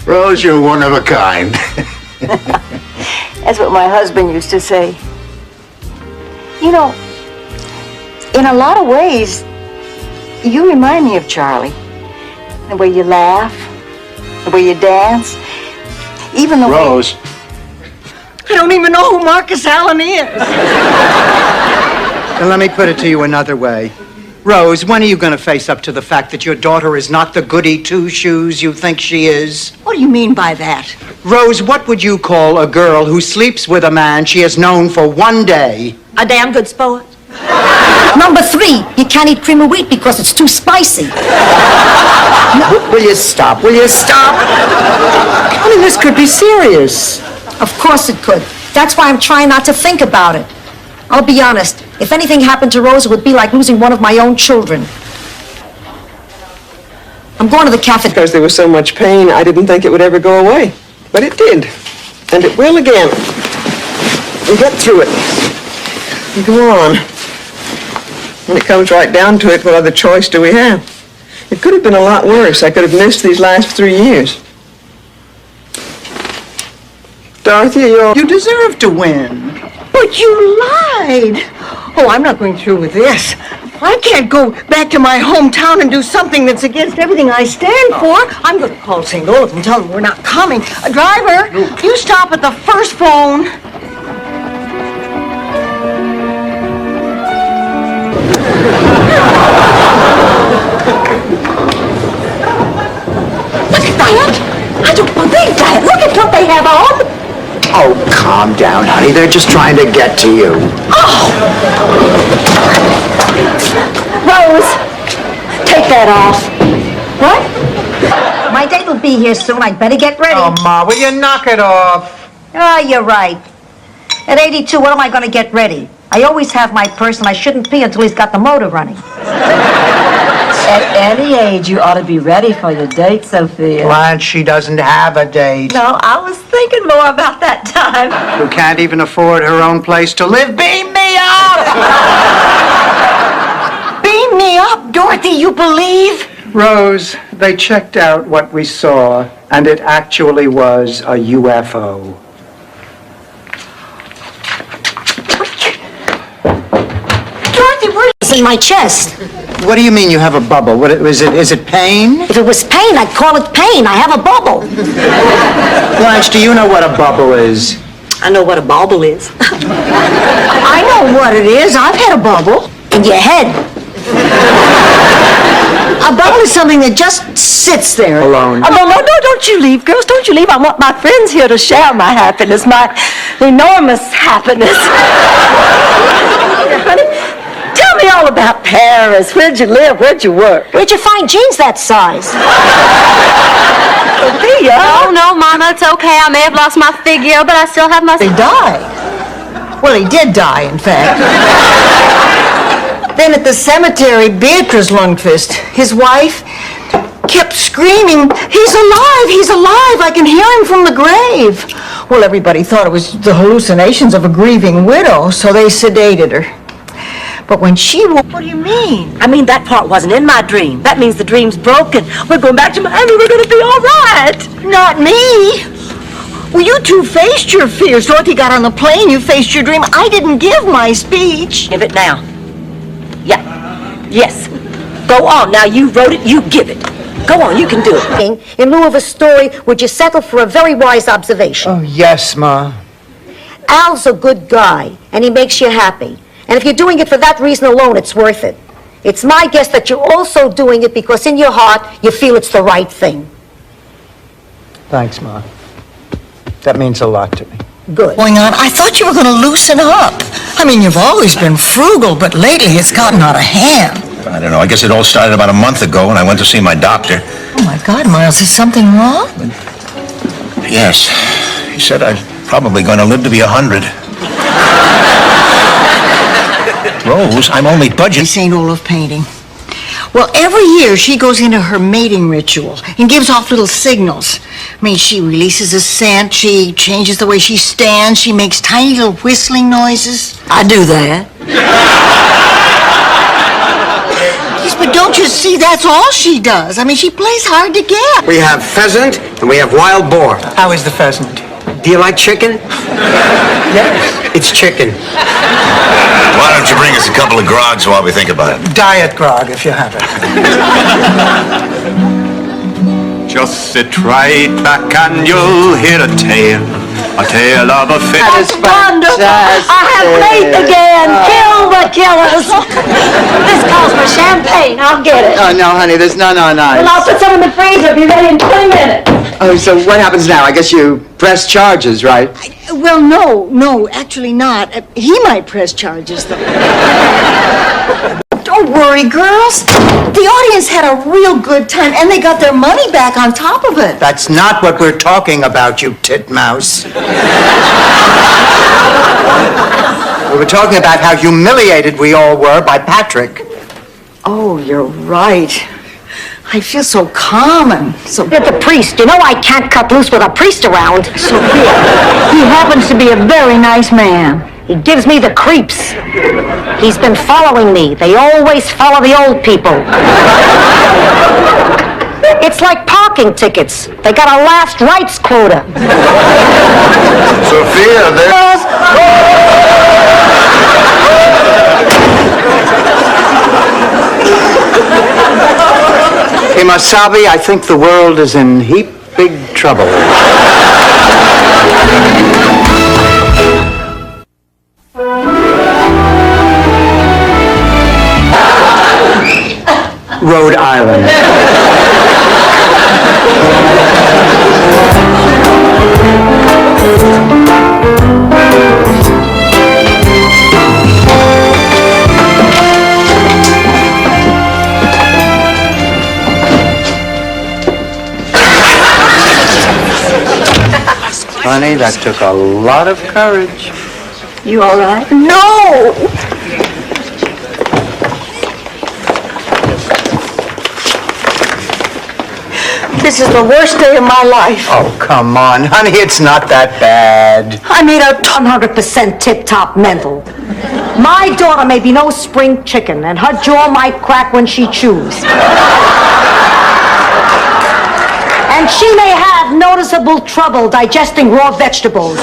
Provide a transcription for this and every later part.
Rose, you're one of a kind. That's what my husband used to say. You know, in a lot of ways, you remind me of Charlie. The way you laugh, the way you dance, even the Rose. way... I don't even know who Marcus Allen is. Then let me put it to you another way. Rose, when are you going to face up to the fact that your daughter is not the goody two-shoes you think she is? What do you mean by that? Rose, what would you call a girl who sleeps with a man she has known for one day? A damn good sport. Number 3, you can't eat cream of wheat because it's too spicy. Will you stop? Will you stop? I mean, this could be serious. Of course it could. That's why I'm trying not to think about it. I'll be honest. If anything happened to Rose, it would be like losing one of my own children. I'm going to the cafe. Because there was so much pain, I didn't think it would ever go away. But it did. And it will again. We get through it. We go on. When it comes right down to it, what other choice do we have? It could have been a lot worse. I could have missed these last 3 years. Dorothy, You deserve to win. But you lied. Oh, I'm not going through with this. I can't go back to my hometown and do something that's against everything I stand for. I'm going to call St. Olaf and tell them we're not coming. Driver, you stop at the first phone. Look at that! I don't believe that! Look at what they have on! Oh, calm down, honey. They're just trying to get to you. Rose, take that off. What? My date will be here soon. I'd better get ready. Oh, Ma, will you knock it off? Oh, you're right. At 82, what am I going to get ready? I always have my purse, and I shouldn't pee until he's got the motor running. At any age, you ought to be ready for your date, Sophia. Blanche, she doesn't have a date. No, I was thinking more about that time. Who can't even afford her own place to live. Beam me up! Beam me up, Dorothy, you believe? Rose, they checked out what we saw, and it actually was a UFO. Dorothy, where... It's in my chest. What do you mean you have a bubble? Is it pain? If it was pain, I'd call it pain. I have a bubble. Blanche, do you know what a bubble is? I know what a bauble is. I know what it is. I've had a bubble. In your head. A bubble is something that just sits there. Alone. Oh, no, don't you leave, girls. Don't you leave. I want my friends here to share my happiness, my enormous happiness. Honey, tell me all about Paris. Where'd you live? Where'd you work? Where'd you find jeans that size? Sophia. Oh, no, Mama, it's okay. I may have lost my figure, but I still have my... He died. Well, he did die, in fact. Then at the cemetery, Beatrice Lundqvist, his wife, kept screaming, "He's alive! He's alive! I can hear him from the grave!" Well, everybody thought it was the hallucinations of a grieving widow, so they sedated her. But when she woke... What do you mean? I mean, that part wasn't in my dream. That means the dream's broken. We're going back to Miami. We're going to be all right. Not me! Well, you two faced your fears. Dorothy got on the plane, you faced your dream. I didn't give my speech. Give it now. Yeah. Yes. Go on. Now, you wrote it. You give it. Go on. You can do it. In lieu of a story, would you settle for a very wise observation? Oh, yes, Ma. Al's a good guy, and he makes you happy. And if you're doing it for that reason alone, it's worth it. It's my guess that you're also doing it because in your heart, you feel it's the right thing. Thanks, Ma. That means a lot to me. Good. Going on, I thought you were going to loosen up. I mean, you've always been frugal, but lately it's gotten out of hand. I don't know. I guess it all started about a month ago when I went to see my doctor. Oh, my God, Miles, is something wrong? Yes. He said I'm probably going to live to be 100. Rose, I'm only budgeting. St. Olaf painting. Well, every year she goes into her mating ritual and gives off little signals. I mean, she releases a scent, she changes the way she stands, she makes tiny little whistling noises. I do that. Yes, but don't Don't you see? That's all she does. I mean, she plays hard to get. We have pheasant and we have wild boar. How is the pheasant? Do you like chicken? Yes. It's chicken. Why don't you bring us a couple of grogs while we think about it? Diet grog, if you have it. Just sit right back and you'll hear a tale of a fit. That is fantastic. I have faith again. Kill the killers. This calls for champagne. I'll get it. Oh, no, honey, there's none on ice. Well, I'll put some in the freezer. Be ready in 20 minutes. Oh, so what happens now? I guess you press charges, right? Well, no, actually not. He might press charges, though. Don't worry, girls. The audience had a real good time, and they got their money back on top of it. That's not what we're talking about, you titmouse. We were talking about how humiliated we all were by Patrick. Oh, you're right. I feel so calm and so... You're the priest. You know I can't cut loose with a priest around. Sophia, he happens to be a very nice man. He gives me the creeps. He's been following me. They always follow the old people. It's like parking tickets. They got a last rights quota. Sophia, Imasabi, I think the world is in heap big trouble. Rhode Island. Honey, that took a lot of courage. You all right? No! This is the worst day of my life. Oh, come on, honey, it's not that bad. I made her 100% tip-top mental. My daughter may be no spring chicken, and her jaw might crack when she chews. And she may have noticeable trouble digesting raw vegetables.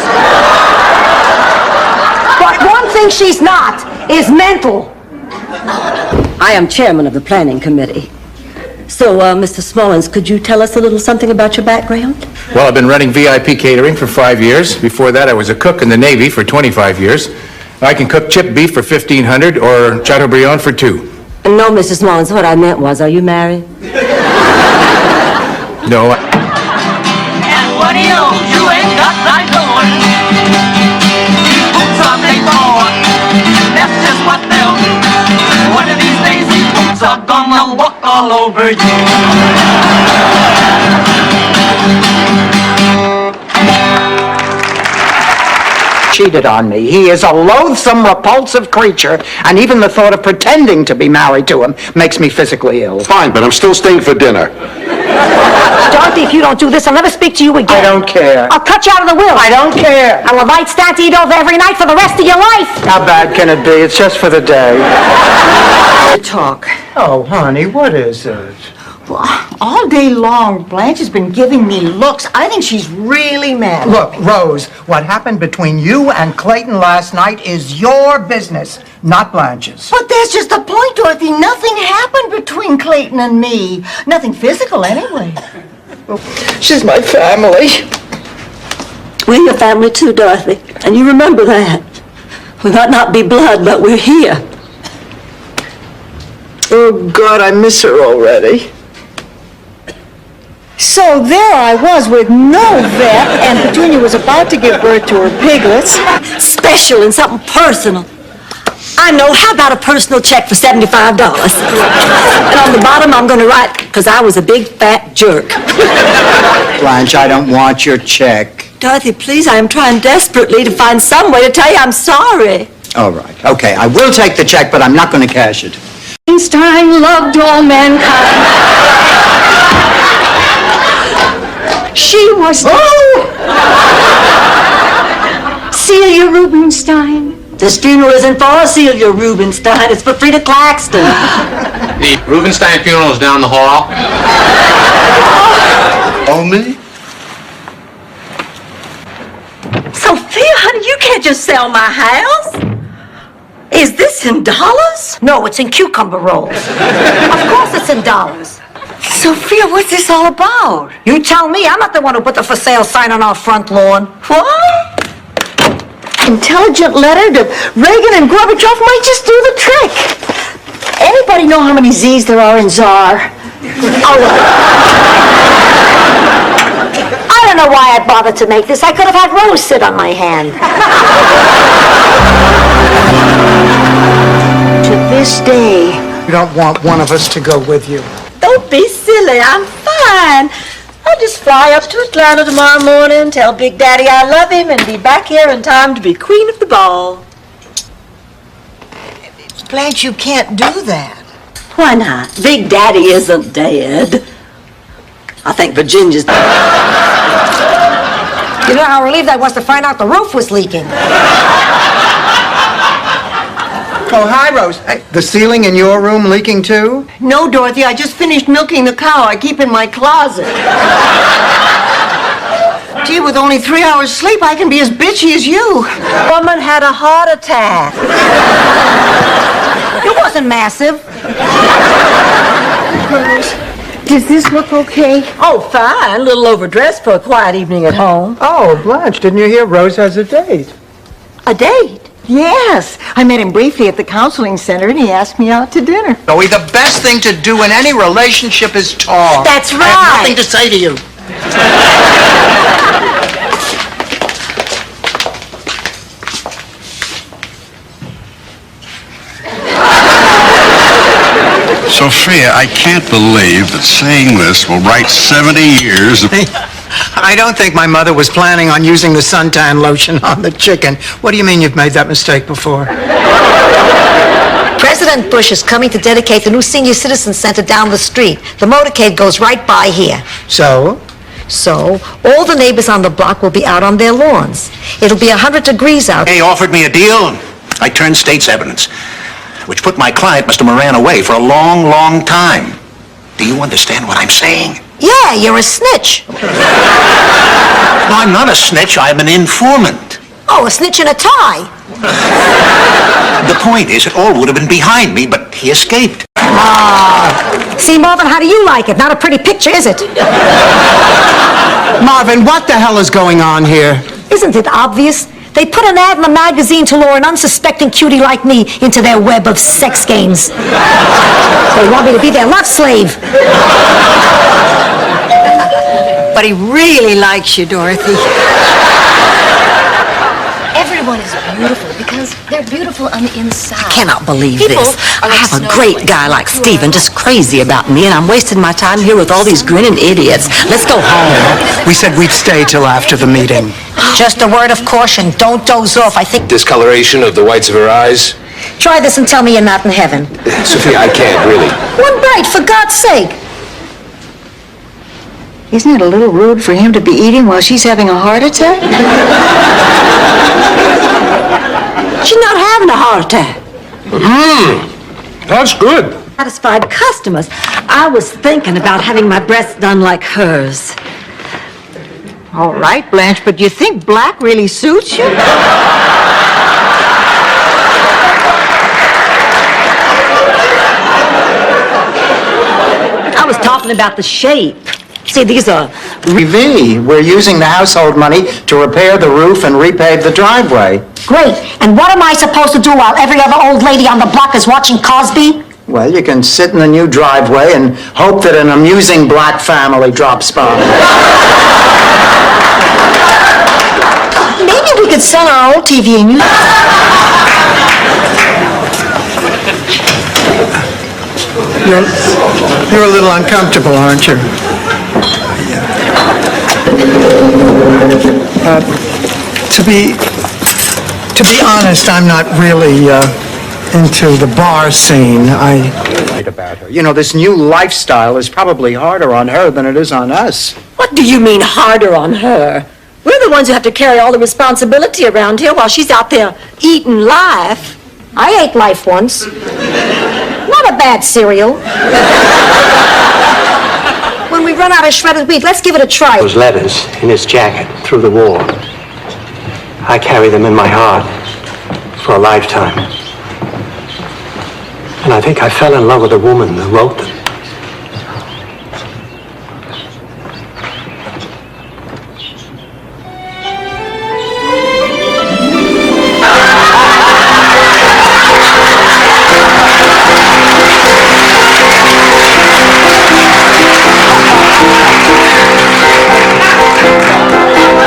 But one thing she's not is mental. I am chairman of the planning committee. So, Mr. Smallins, could you tell us a little something about your background? Well, I've been running VIP catering for 5 years. Before that, I was a cook in the Navy for 25 years. I can cook chip beef for $1,500 or Chateaubriand for $2. No, Mr. Smallins, what I meant was, are you married? No. And what do you know? You ain't got that going. Boots are made for. That's just what they'll do. One of these days, these boots are gonna walk all over you. Cheated on me. He is a loathsome, repulsive creature, and even the thought of pretending to be married to him makes me physically ill. Fine, but I'm still staying for dinner. Dorothy, if you don't do this, I'll never speak to you again. I don't care. I'll cut you out of the will. I don't care. I will invite Stan to eat over every night for the rest of your life. How bad can it be? It's just for the day. Talk. Oh, honey, what is it? Well, all day long, Blanche has been giving me looks. I think she's really mad. Look, Rose, what happened between you and Clayton last night is your business, not Blanche's. But that's just the point, Dorothy. Nothing happened between Clayton and me. Nothing physical, anyway. She's my family. We're your family too, Dorothy. And you remember that. We might not be blood, but we're here. Oh, God, I miss her already. So there I was with no vet, and Petunia was about to give birth to her piglets. Special and something personal. I know, how about a personal check for $75? And on the bottom, I'm going to write, because I was a big fat jerk. Blanche, I don't want your check. Dorothy, please, I am trying desperately to find some way to tell you I'm sorry. All right, okay, I will take the check, but I'm not going to cash it. Einstein loved all mankind. She was... Oh! Celia Rubinstein. This funeral isn't for Celia Rubenstein, it's for Frida Claxton. The Rubenstein funeral is down the hall. Oh, me? Sophia, honey, you can't just sell my house. Is this in dollars? No, it's in cucumber rolls. Of course it's in dollars. Sophia, what's this all about? You tell me, I'm not the one who put the for sale sign on our front lawn. What? Intelligent letter to Reagan and Gorbachev might just do the trick. Anybody know how many Z's there are in Tsar? I don't know why I bothered to make this. I could have had Rose sit on my hand. To this day, You don't want one of us to go with you. Don't be silly, I'm fine. I'll just fly up to Atlanta tomorrow morning, tell Big Daddy I love him, and be back here in time to be queen of the ball. Blanche, you can't do that. Why not? Big Daddy isn't dead. I think Virginia's... You know how relieved I was to find out the roof was leaking. Oh, hi, Rose. Hey, the ceiling in your room leaking too? No, Dorothy, I just finished milking the cow I keep in my closet. Gee, with only 3 hours sleep, I can be as bitchy as you. Woman had a heart attack. It wasn't massive. Does this look okay? Oh, fine. A little overdressed for a quiet evening at home. Oh, Blanche, didn't you hear Rose has a date? A date? Yes. I met him briefly at the counseling center, and he asked me out to dinner. Joey, the best thing to do in any relationship is talk. That's right. I have nothing to say to you. Sophia, I can't believe that saying this will write 70 years of... I don't think my mother was planning on using the suntan lotion on the chicken. What do you mean you've made that mistake before? President Bush is coming to dedicate the new senior citizen center down the street. The motorcade goes right by here. So? So, all the neighbors on the block will be out on their lawns. It'll be 100 degrees out. He offered me a deal. I turned state's evidence, which put my client, Mr. Moran, away for a long, long time. Do you understand what I'm saying? Yeah, you're a snitch. No, I'm not a snitch. I'm an informant. Oh, a snitch in a tie. The point is, it all would have been behind me, but he escaped. See, Marvin, how do you like it? Not a pretty picture, is it? Marvin, what the hell is going on here? Isn't it obvious? They put an ad in the magazine to lure an unsuspecting cutie like me into their web of sex games. They want me to be their love slave. But he really likes you, Dorothy. Everyone is beautiful because they're beautiful on the inside. I cannot believe People this. are I like have a snowflakes. great guy like Stephen just crazy about me, and I'm wasting my time here with all these grinning idiots. Let's go home. We said we'd stay till after the meeting. Just a word of caution. Don't doze off. I think... Discoloration of the whites of her eyes. Try this and tell me you're not in heaven. Sophia, I can't, really. One bite, for God's sake. Isn't it a little rude for him to be eating while she's having a heart attack? She's not having a heart attack. That's good. Satisfied customers. I was thinking about having my breasts done like hers. All right, Blanche, but do you think black really suits you? I was talking about the shape. See, these are... V, we're using the household money to repair the roof and repave the driveway. Great. And what am I supposed to do while every other old lady on the block is watching Cosby? Well, you can sit in the new driveway and hope that an amusing black family drops by. Maybe we could sell our old TV and use... You're a little uncomfortable, aren't you? To be honest, I'm not really into the bar scene. Right about her. You know, this new lifestyle is probably harder on her than it is on us. What do you mean harder on her? We're the ones who have to carry all the responsibility around here while she's out there eating life. I ate life once. Not a bad cereal. When we run out of shredded wheat, let's give it a try. Those letters in his jacket through the war. I carry them in my heart for a lifetime. And I think I fell in love with the woman who wrote them.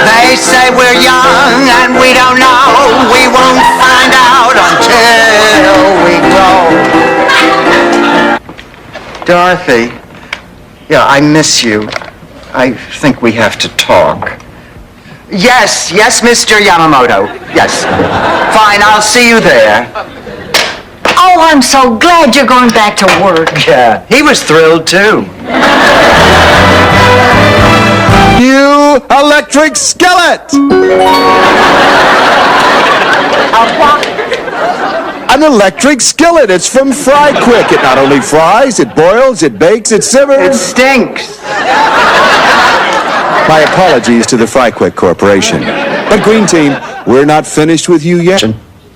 They say we're young and we don't know. We won't find out until we grow. Dorothy, yeah, I miss you. I think we have to talk. Yes, Mr. Yamamoto. Yes. Fine, I'll see you there. Oh, I'm so glad you're going back to work. Yeah, he was thrilled too. New electric skillet! An electric skillet. It's from Fry Quick. It not only fries, it boils, it bakes, it simmers. It stinks. My apologies to the Fry Quick Corporation. But Green Team, we're not finished with you yet.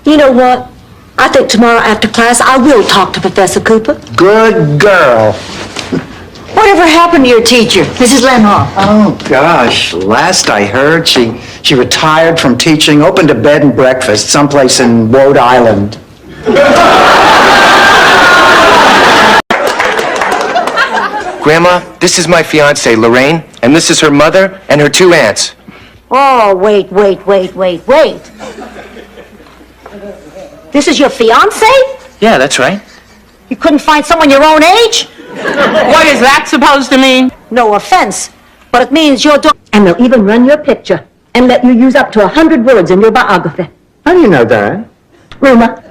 You know what? I think tomorrow after class I will talk to Professor Cooper. Good girl. Whatever happened to your teacher, Mrs. Lenhoff? Oh, gosh. Last I heard, she retired from teaching, opened a bed and breakfast someplace in Rhode Island. Grandma, this is my fiancée, Lorraine, and this is her mother and her 2 aunts. Oh, wait. This is your fiance? Yeah, that's right. You couldn't find someone your own age? What is that supposed to mean? No offense, but it means your daughter. And they'll even run your picture and let you use up to 100 words in your biography. How do you know that? Rumor.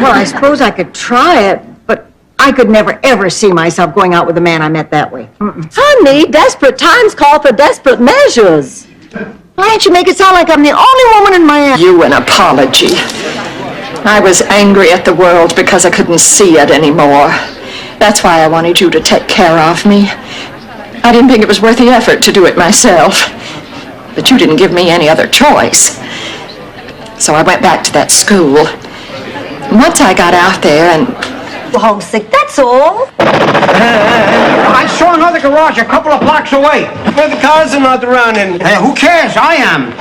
Well, I suppose I could try it, but I could never, ever see myself going out with a man I met that way. Honey, desperate times call for desperate measures. Why don't you make it sound like I'm the only woman in Miami? You an apology. I was angry at the world because I couldn't see it anymore. That's why I wanted you to take care of me. I didn't think it was worth the effort to do it myself. But you didn't give me any other choice. So I went back to that school. And once I got out there and... Homesick, that's all. I saw another garage a couple of blocks away. Where the cars are not running. Hey, who cares? I am.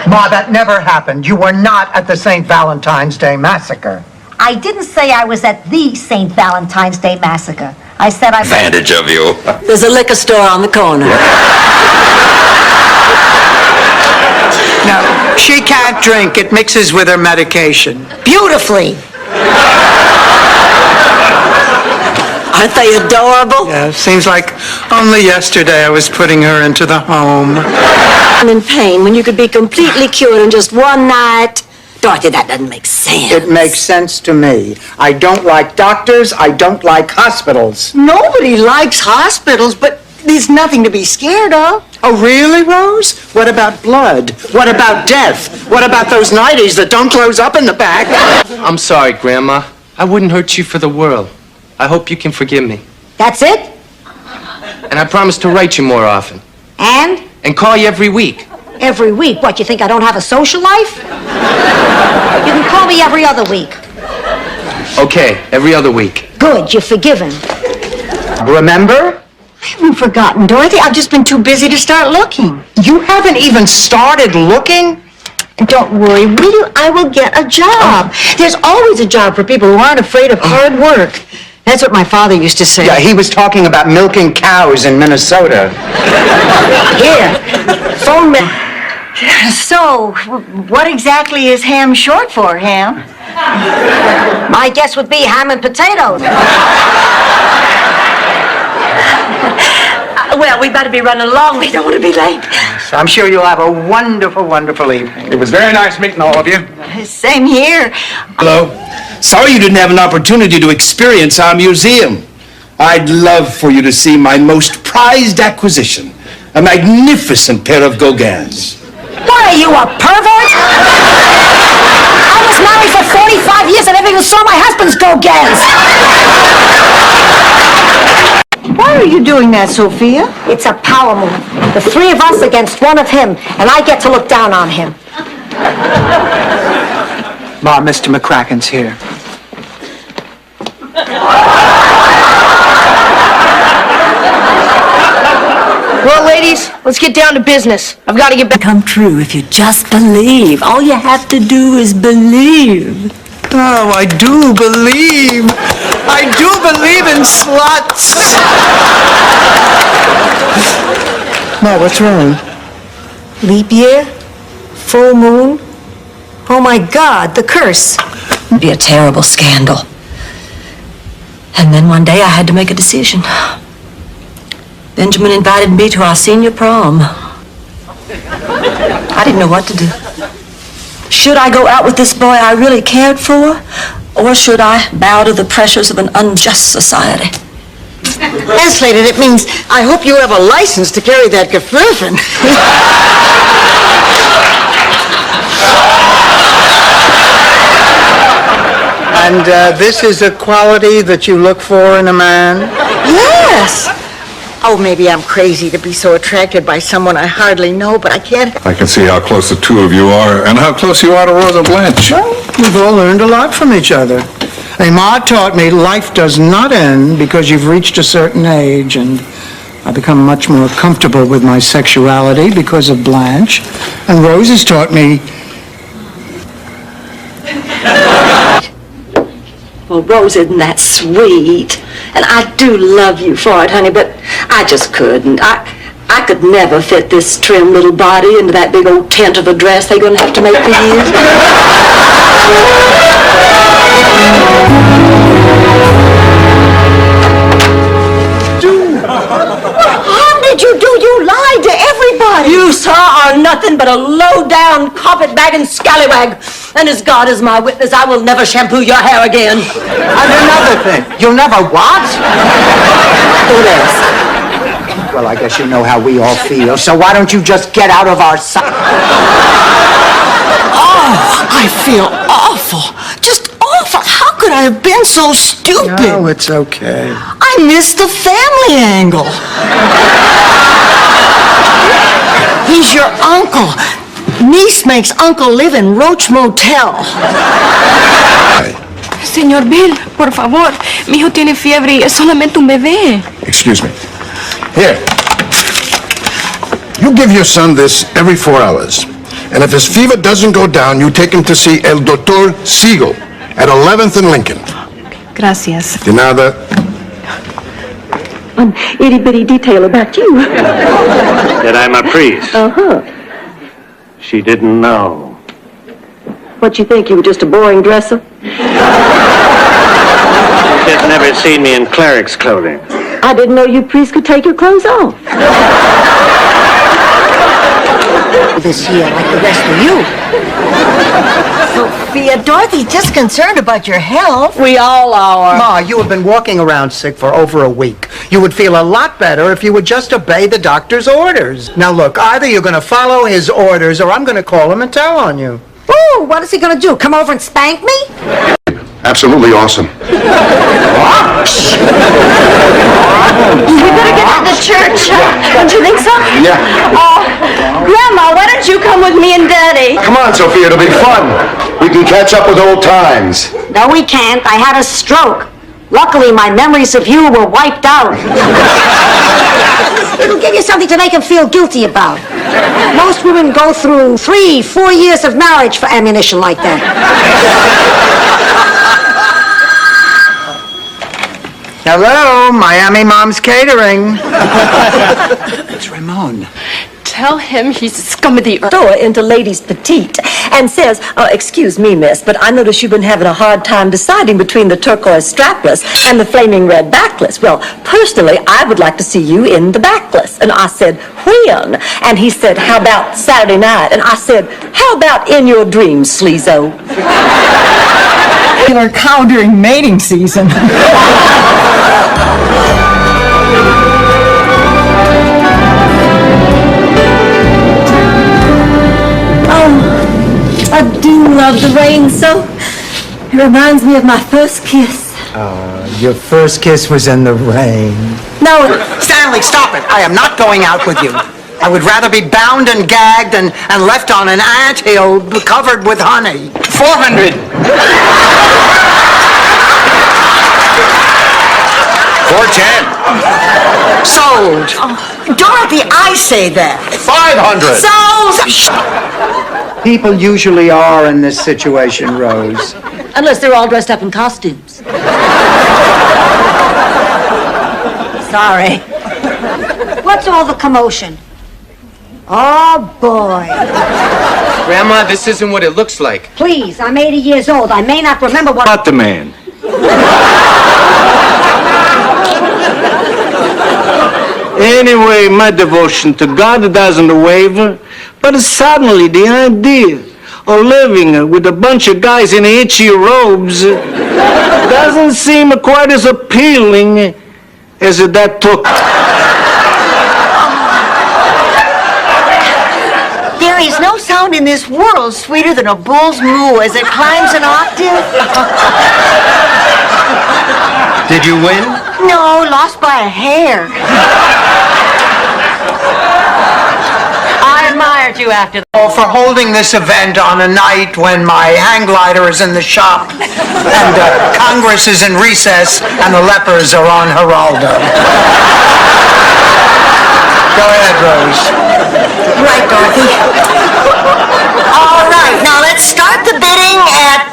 Ma, that never happened. You were not at the St. Valentine's Day Massacre. I didn't say I was at the St. Valentine's Day Massacre. I said I... Advantage of you. There's a liquor store on the corner. No, she can't drink. It mixes with her medication. Beautifully. Aren't they adorable? Yeah, seems like only yesterday I was putting her into the home. I'm in pain when you could be completely cured in just one night. Dorothy, that doesn't make sense. It makes sense to me. I don't like doctors. I don't like hospitals. Nobody likes hospitals, but there's nothing to be scared of. Oh, really, Rose? What about blood? What about death? What about those 90s that don't close up in the back? I'm sorry, Grandma. I wouldn't hurt you for the world. I hope you can forgive me. That's it? And I promise to write you more often. And? And call you every week. Every week? What, you think I don't have a social life? You can call me every other week. Okay, every other week. Good, you're forgiven. Remember? I haven't forgotten, Dorothy. I've just been too busy to start looking. You haven't even started looking? Don't worry, will you? I will get a job. There's always a job for people who aren't afraid of hard work. That's what my father used to say. Yeah, he was talking about milking cows in Minnesota. Here, phone me. So, what exactly is ham short for, Ham? My guess would be ham and potatoes. Well, we better be running along. We don't want to be late. So I'm sure you'll have a wonderful, wonderful evening. It was very nice meeting all of you. Same here. Hello. Sorry you didn't have an opportunity to experience our museum. I'd love for you to see my most prized acquisition, a magnificent pair of Gauguins. What are you, a pervert? I was married for 45 years and never even saw my husband's Gauguins. Why are you doing that, Sophia? It's a power move. The three of us against one of him, and I get to look down on him. Ma, Mr. McCracken's here. Well, ladies, let's get down to business. I've got to get back. Come true if you just believe. All you have to do is believe. Oh, I do believe. I do believe in sluts. Ma, what's wrong? Leap year? Full moon? Oh my God, the curse. It'd be a terrible scandal. And then one day I had to make a decision. Benjamin invited me to our senior prom. I didn't know what to do. Should I go out with this boy I really cared for? Or should I bow to the pressures of an unjust society? Translated, it means, I hope you have a license to carry that Gefürfen. And this is a quality that you look for in a man? Yes. Oh, maybe I'm crazy to be so attracted by someone I hardly know, but I can't. I can see how close the two of you are and how close you are to Rosa Blanche. Well, we've all learned a lot from each other. Ma taught me life does not end because you've reached a certain age, and I've become much more comfortable with my sexuality because of Blanche. And Rose has taught me... Well, Rose, isn't that sweet? And I do love you for it, honey, but I just couldn't. I could never fit this trim little body into that big old tent of a dress they're going to have to make for you. How did you do? You lied to everybody. You, sir, are nothing but a low-down, carpet-bagging scallywag. And as God is my witness, I will never shampoo your hair again. And another thing, you'll never what? Who else? Well, I guess you know how we all feel, so why don't you just get out of our sight? Oh, I feel awful. Just awful. How could I have been so stupid? No, it's okay. I missed the family angle. He's your uncle. Niece makes uncle live in Roach Motel. Señor Bill, por favor. Mi hijo tiene fiebre y es solamente un bebé. Excuse me. Here. You give your son this every 4 hours. And if his fever doesn't go down, you take him to see El Doctor Siegel at 11th and Lincoln. Gracias. De nada. An itty-bitty detail about you. That I'm a priest. Uh-huh. She didn't know. What you think, you were just a boring dresser? She's never seen me in cleric's clothing. I didn't know you priests could take your clothes off. This year, like the rest of you. Sophia, Dorothy's just concerned about your health. We all are. Ma, you have been walking around sick for over a week. You would feel a lot better if you would just obey the doctor's orders. Now look, either you're going to follow his orders or I'm going to call him and tell on you. Ooh, what is he gonna do? Come over and spank me? Absolutely awesome. We better get to the church. Don't you think so? Yeah. Grandma, why don't you come with me and Daddy? Come on, Sophia, it'll be fun. We can catch up with old times. No, we can't. I had a stroke. Luckily, my memories of you were wiped out. It'll give you something to make him feel guilty about. Most women go through 3-4 years of marriage for ammunition like that. Hello, Miami Mom's Catering. It's Ramon. Tell him he's a scum of the earth. Door into ladies petite and says, excuse me, miss, but I notice you've been having a hard time deciding between the turquoise strapless and the flaming red backless. Well, personally, I would like to see you in the backless. And I said, when? And he said, how about Saturday night? And I said, how about in your dreams, sleazo? Regular cow during mating season. love the rain so. It reminds me of my first kiss. Your first kiss was in the rain. No, Stanley, stop it. I am not going out with you. I would rather be bound and gagged and left on an anthill covered with honey. 400. 410. Sold. Dorothy, I say that. 500. Sold! People usually are in this situation, Rose. unless they're all dressed up in costumes. Sorry. What's all the commotion? Oh, boy. Grandma, this isn't what it looks like. Please, I'm 80 years old. I may not remember what... Not the man. Anyway, my devotion to God doesn't waver, but suddenly the idea of living with a bunch of guys in itchy robes doesn't seem quite as appealing as that took. There is no sound in this world sweeter than a bull's moo as it climbs an octave. Did you win? No, lost by a hair. I admired you after that. Oh, for holding this event on a night when my hang glider is in the shop and Congress is in recess and the lepers are on Geraldo. Go ahead, Rose. Right, Dorothy. All right, now let's start the bidding at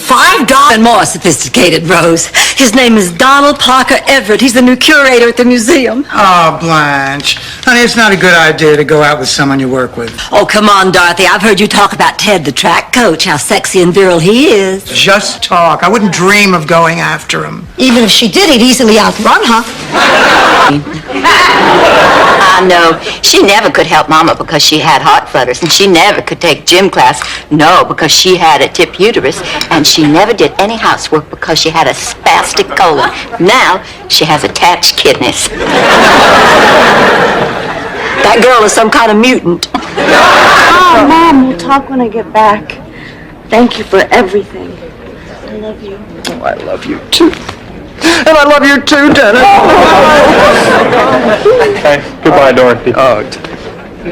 $5. And more sophisticated, Rose. His name is Donald Parker Everett. He's the new curator at the museum. Oh, Blanche. Honey, it's not a good idea to go out with someone you work with. Oh, come on, Dorothy. I've heard you talk about Ted, the track coach, how sexy and virile he is. Just talk. I wouldn't dream of going after him. Even if she did, he'd easily outrun her. I know. She never could help Mama because she had heart flutters, and she never could take gym class, no, because she had a tip uterus, and she never did any housework because she had a spastic colon. Now, she has attached kidneys. That girl is some kind of mutant. Oh, Mom, we'll talk when I get back. Thank you for everything. I love you. Oh, I love you too. And I love you too, Dennis. Hey, goodbye, Dorothy. Oh,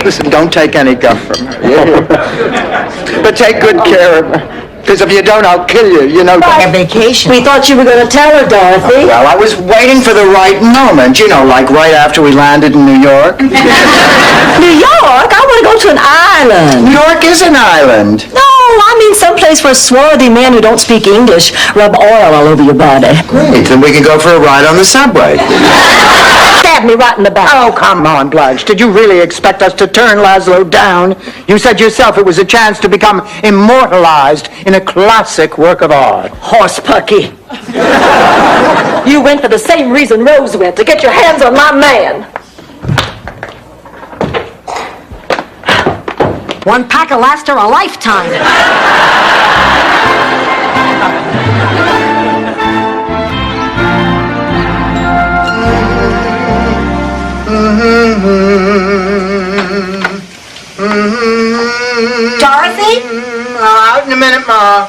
listen, don't take any guff from her. Yeah. But take good care of her. Because if you don't, I'll kill you, you know. A vacation. We thought you were going to tell her, Dorothy. Well, I was waiting for the right moment, you know, like right after we landed in New York. New York? I want to go to an island. New York is an island. No, I mean someplace where swarthy men who don't speak English rub oil all over your body. Great, then we can go for a ride on the subway. Stab me right in the back. Oh, come on, Blanche. Did you really expect us to turn Laszlo down? You said yourself it was a chance to become immortalized in a classic work of art. Horse pucky. You went for the same reason Rose went, to get your hands on my man. One pack will last her a lifetime. Dorothy? Out in a minute, Ma.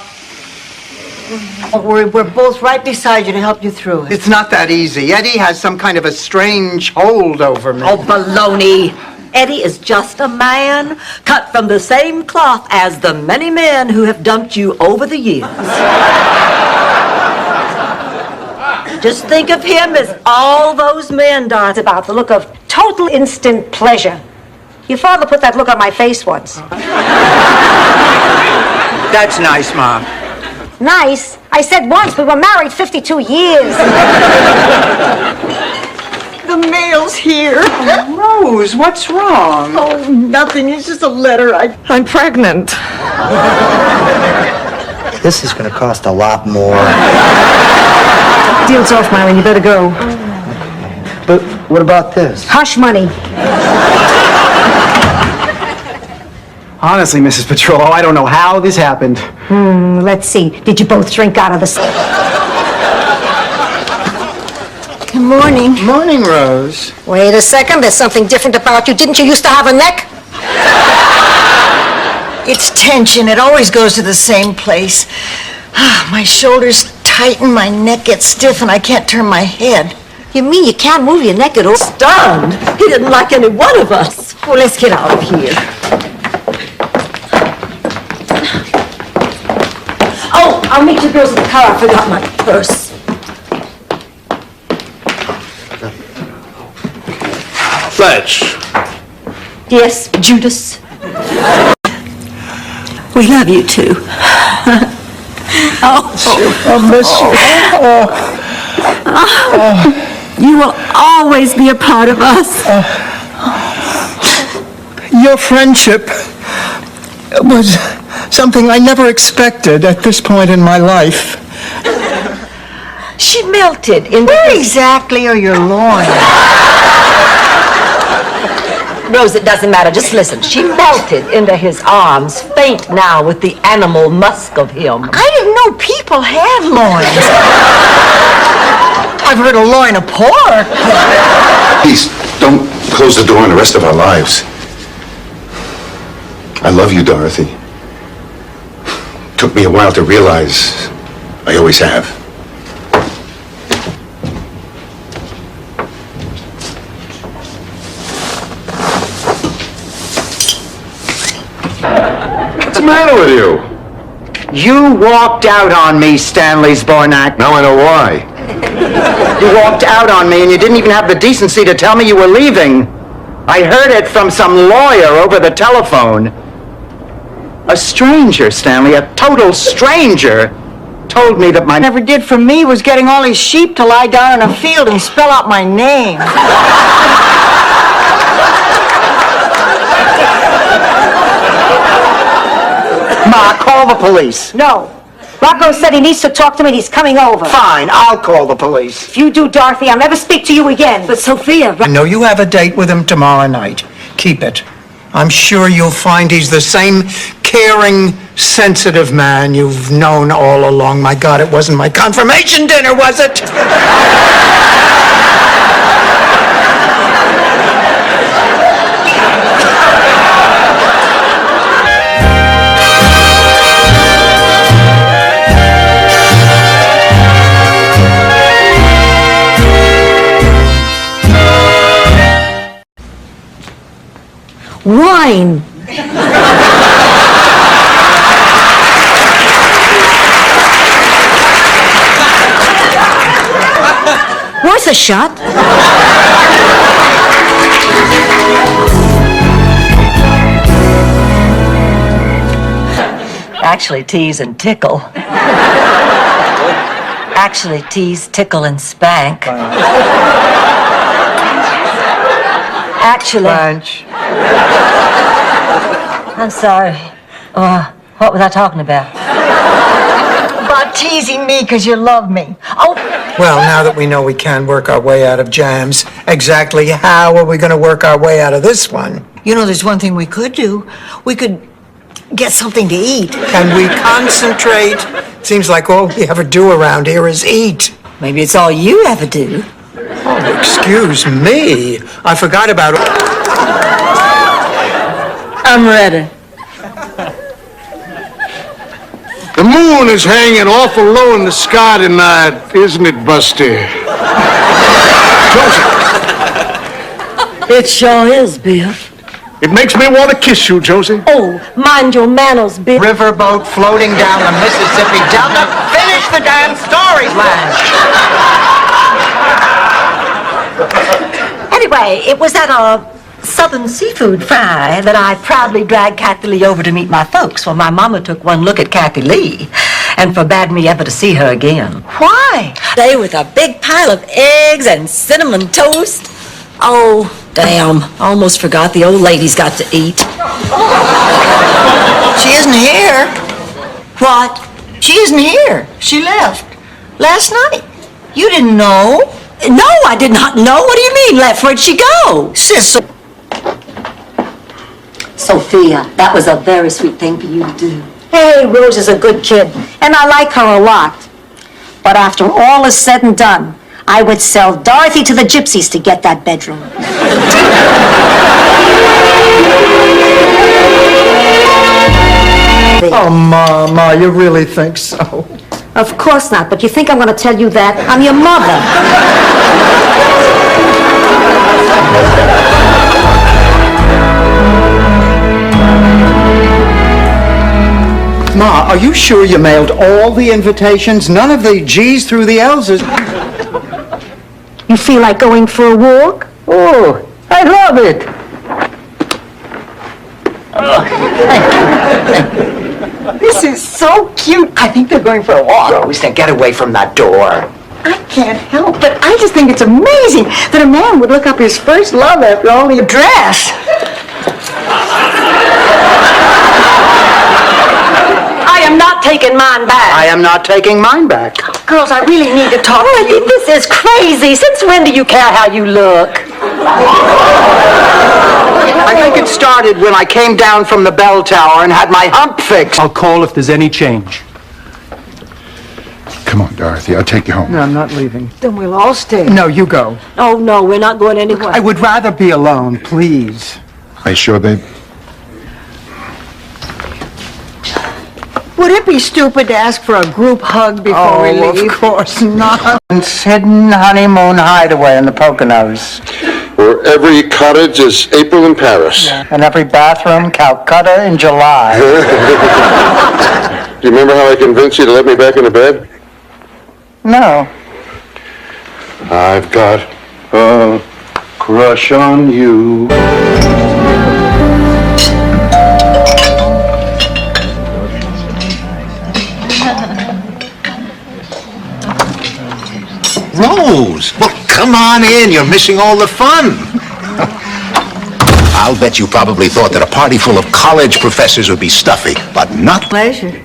Don't worry, we're both right beside you to help you through it. It's not that easy. Eddie has some kind of a strange hold over me. Oh, baloney. Eddie is just a man cut from the same cloth as the many men who have dumped you over the years. Just think of him as all those men, Dorothy. About the look of total instant pleasure. Your father put that look on my face once. That's nice, Mom. Nice. I said once. We were married 52 years. The mail's here. Rose, what's wrong? Oh, nothing. It's just a letter. I'm pregnant. This is going to cost a lot more. Deal's off, Myron. You better go. But what about this? Hush money. Honestly, Mrs. Petrollo, I don't know how this happened. Let's see. Did you both drink out of the... Good morning. Morning, Rose. Wait a second. There's something different about you. Didn't you used to have a neck? It's tension. It always goes to the same place. My shoulders tighten, my neck gets stiff, and I can't turn my head. You mean you can't move your neck at all? Stunned. He didn't like any one of us. Well, let's get out of here. Oh, I'll meet you girls in the car. I forgot my purse. Fletch. Yes, Judas. We love you too. I miss you. You will always be a part of us. Your friendship was something I never expected at this point in my life. She melted into Where exactly are your loins? Rose, it doesn't matter. Just listen. She melted into his arms, faint now with the animal musk of him. I didn't know people had loins. I've heard a loin of pork. Please, don't close the door on the rest of our lives. I love you, Dorothy. Took me a while to realize. I always have. What's the matter with you? You walked out on me, Stanley Zbornak. Now I know why. You walked out on me and you didn't even have the decency to tell me you were leaving. I heard it from some lawyer over the telephone. A stranger, Stanley, a total stranger, told me that my... Never did for me was getting all his sheep to lie down in a field and spell out my name. Ma, call the police. No. Rocco said he needs to talk to me and he's coming over. Fine, I'll call the police. If you do, Dorothy, I'll never speak to you again. But Sophia... I know you have a date with him tomorrow night. Keep it. I'm sure you'll find he's the same caring, sensitive man you've known all along. My God, it wasn't my confirmation dinner, was it? Wine. Worth a shot. Actually, tease and tickle. Actually, tease, tickle, and spank. Actually... Blanche. I'm sorry. What was I talking about? About teasing me because you love me. Oh, Well, now that we know we can work our way out of jams, exactly how are we going to work our way out of this one? You know, there's one thing we could do. We could get something to eat. Can we concentrate? Seems like all we ever do around here is eat. maybe it's all you ever do. Oh, excuse me. I forgot about it. I'm ready. The moon is hanging awful low in the sky tonight, isn't it, Busty? Josie, It sure is, Biff. it makes me want to kiss you, Josie. Oh, mind your manners, Biff. Riverboat floating down the Mississippi Delta. Finish the damn story, Blanche. Anyway, it was at a Southern seafood fry that I proudly dragged Kathy Lee over to meet my folks when my mama took one look at Kathy Lee and forbade me ever to see her again. Why? They with a big pile of eggs and cinnamon toast. Oh, damn. Almost forgot the old lady's got to eat. She isn't here. What? She isn't here. She left last night. You didn't know? No, I did not know. What do you mean, left? Where'd she go? Sis. Sophia, that was a very sweet thing for you to do. Hey, Rose is a good kid, and I like her a lot. But after all is said and done, I would sell Dorothy to the gypsies to get that bedroom. Oh, Ma, you really think so? Of course not, but you think I'm going to tell you that? I'm your mother. Ma, are you sure you mailed all the invitations? None of the G's through the L's is... You feel like going for a walk? Oh, I love it. This is so cute. I think they're going for a walk. Rose, then get away from that door. I can't help but I just think it's amazing that a man would look up his first love after only a dress. I am not taking mine back. I am not taking mine back. Girls, I really need to talk to you. This is crazy. Since when do you care how you look? I think it started when I came down from the bell tower and had my hump fixed. I'll call if there's any change. Come on, Dorothy, I'll take you home. No, I'm not leaving. Then we'll all stay. No, you go. Oh, no, we're not going anywhere. I would rather be alone, please. Are you sure, babe? Would it be stupid to ask for a group hug before we leave? Of course not. It's hidden honeymoon hideaway in the Poconos. Where every cottage is April in Paris. And every bathroom, Calcutta in July. Do you remember how I convinced you to let me back into bed? No. I've got a crush on you. Rose, well, come on in. You're missing all the fun. I'll bet you probably thought that a party full of college professors would be stuffy, but not. Pleasure.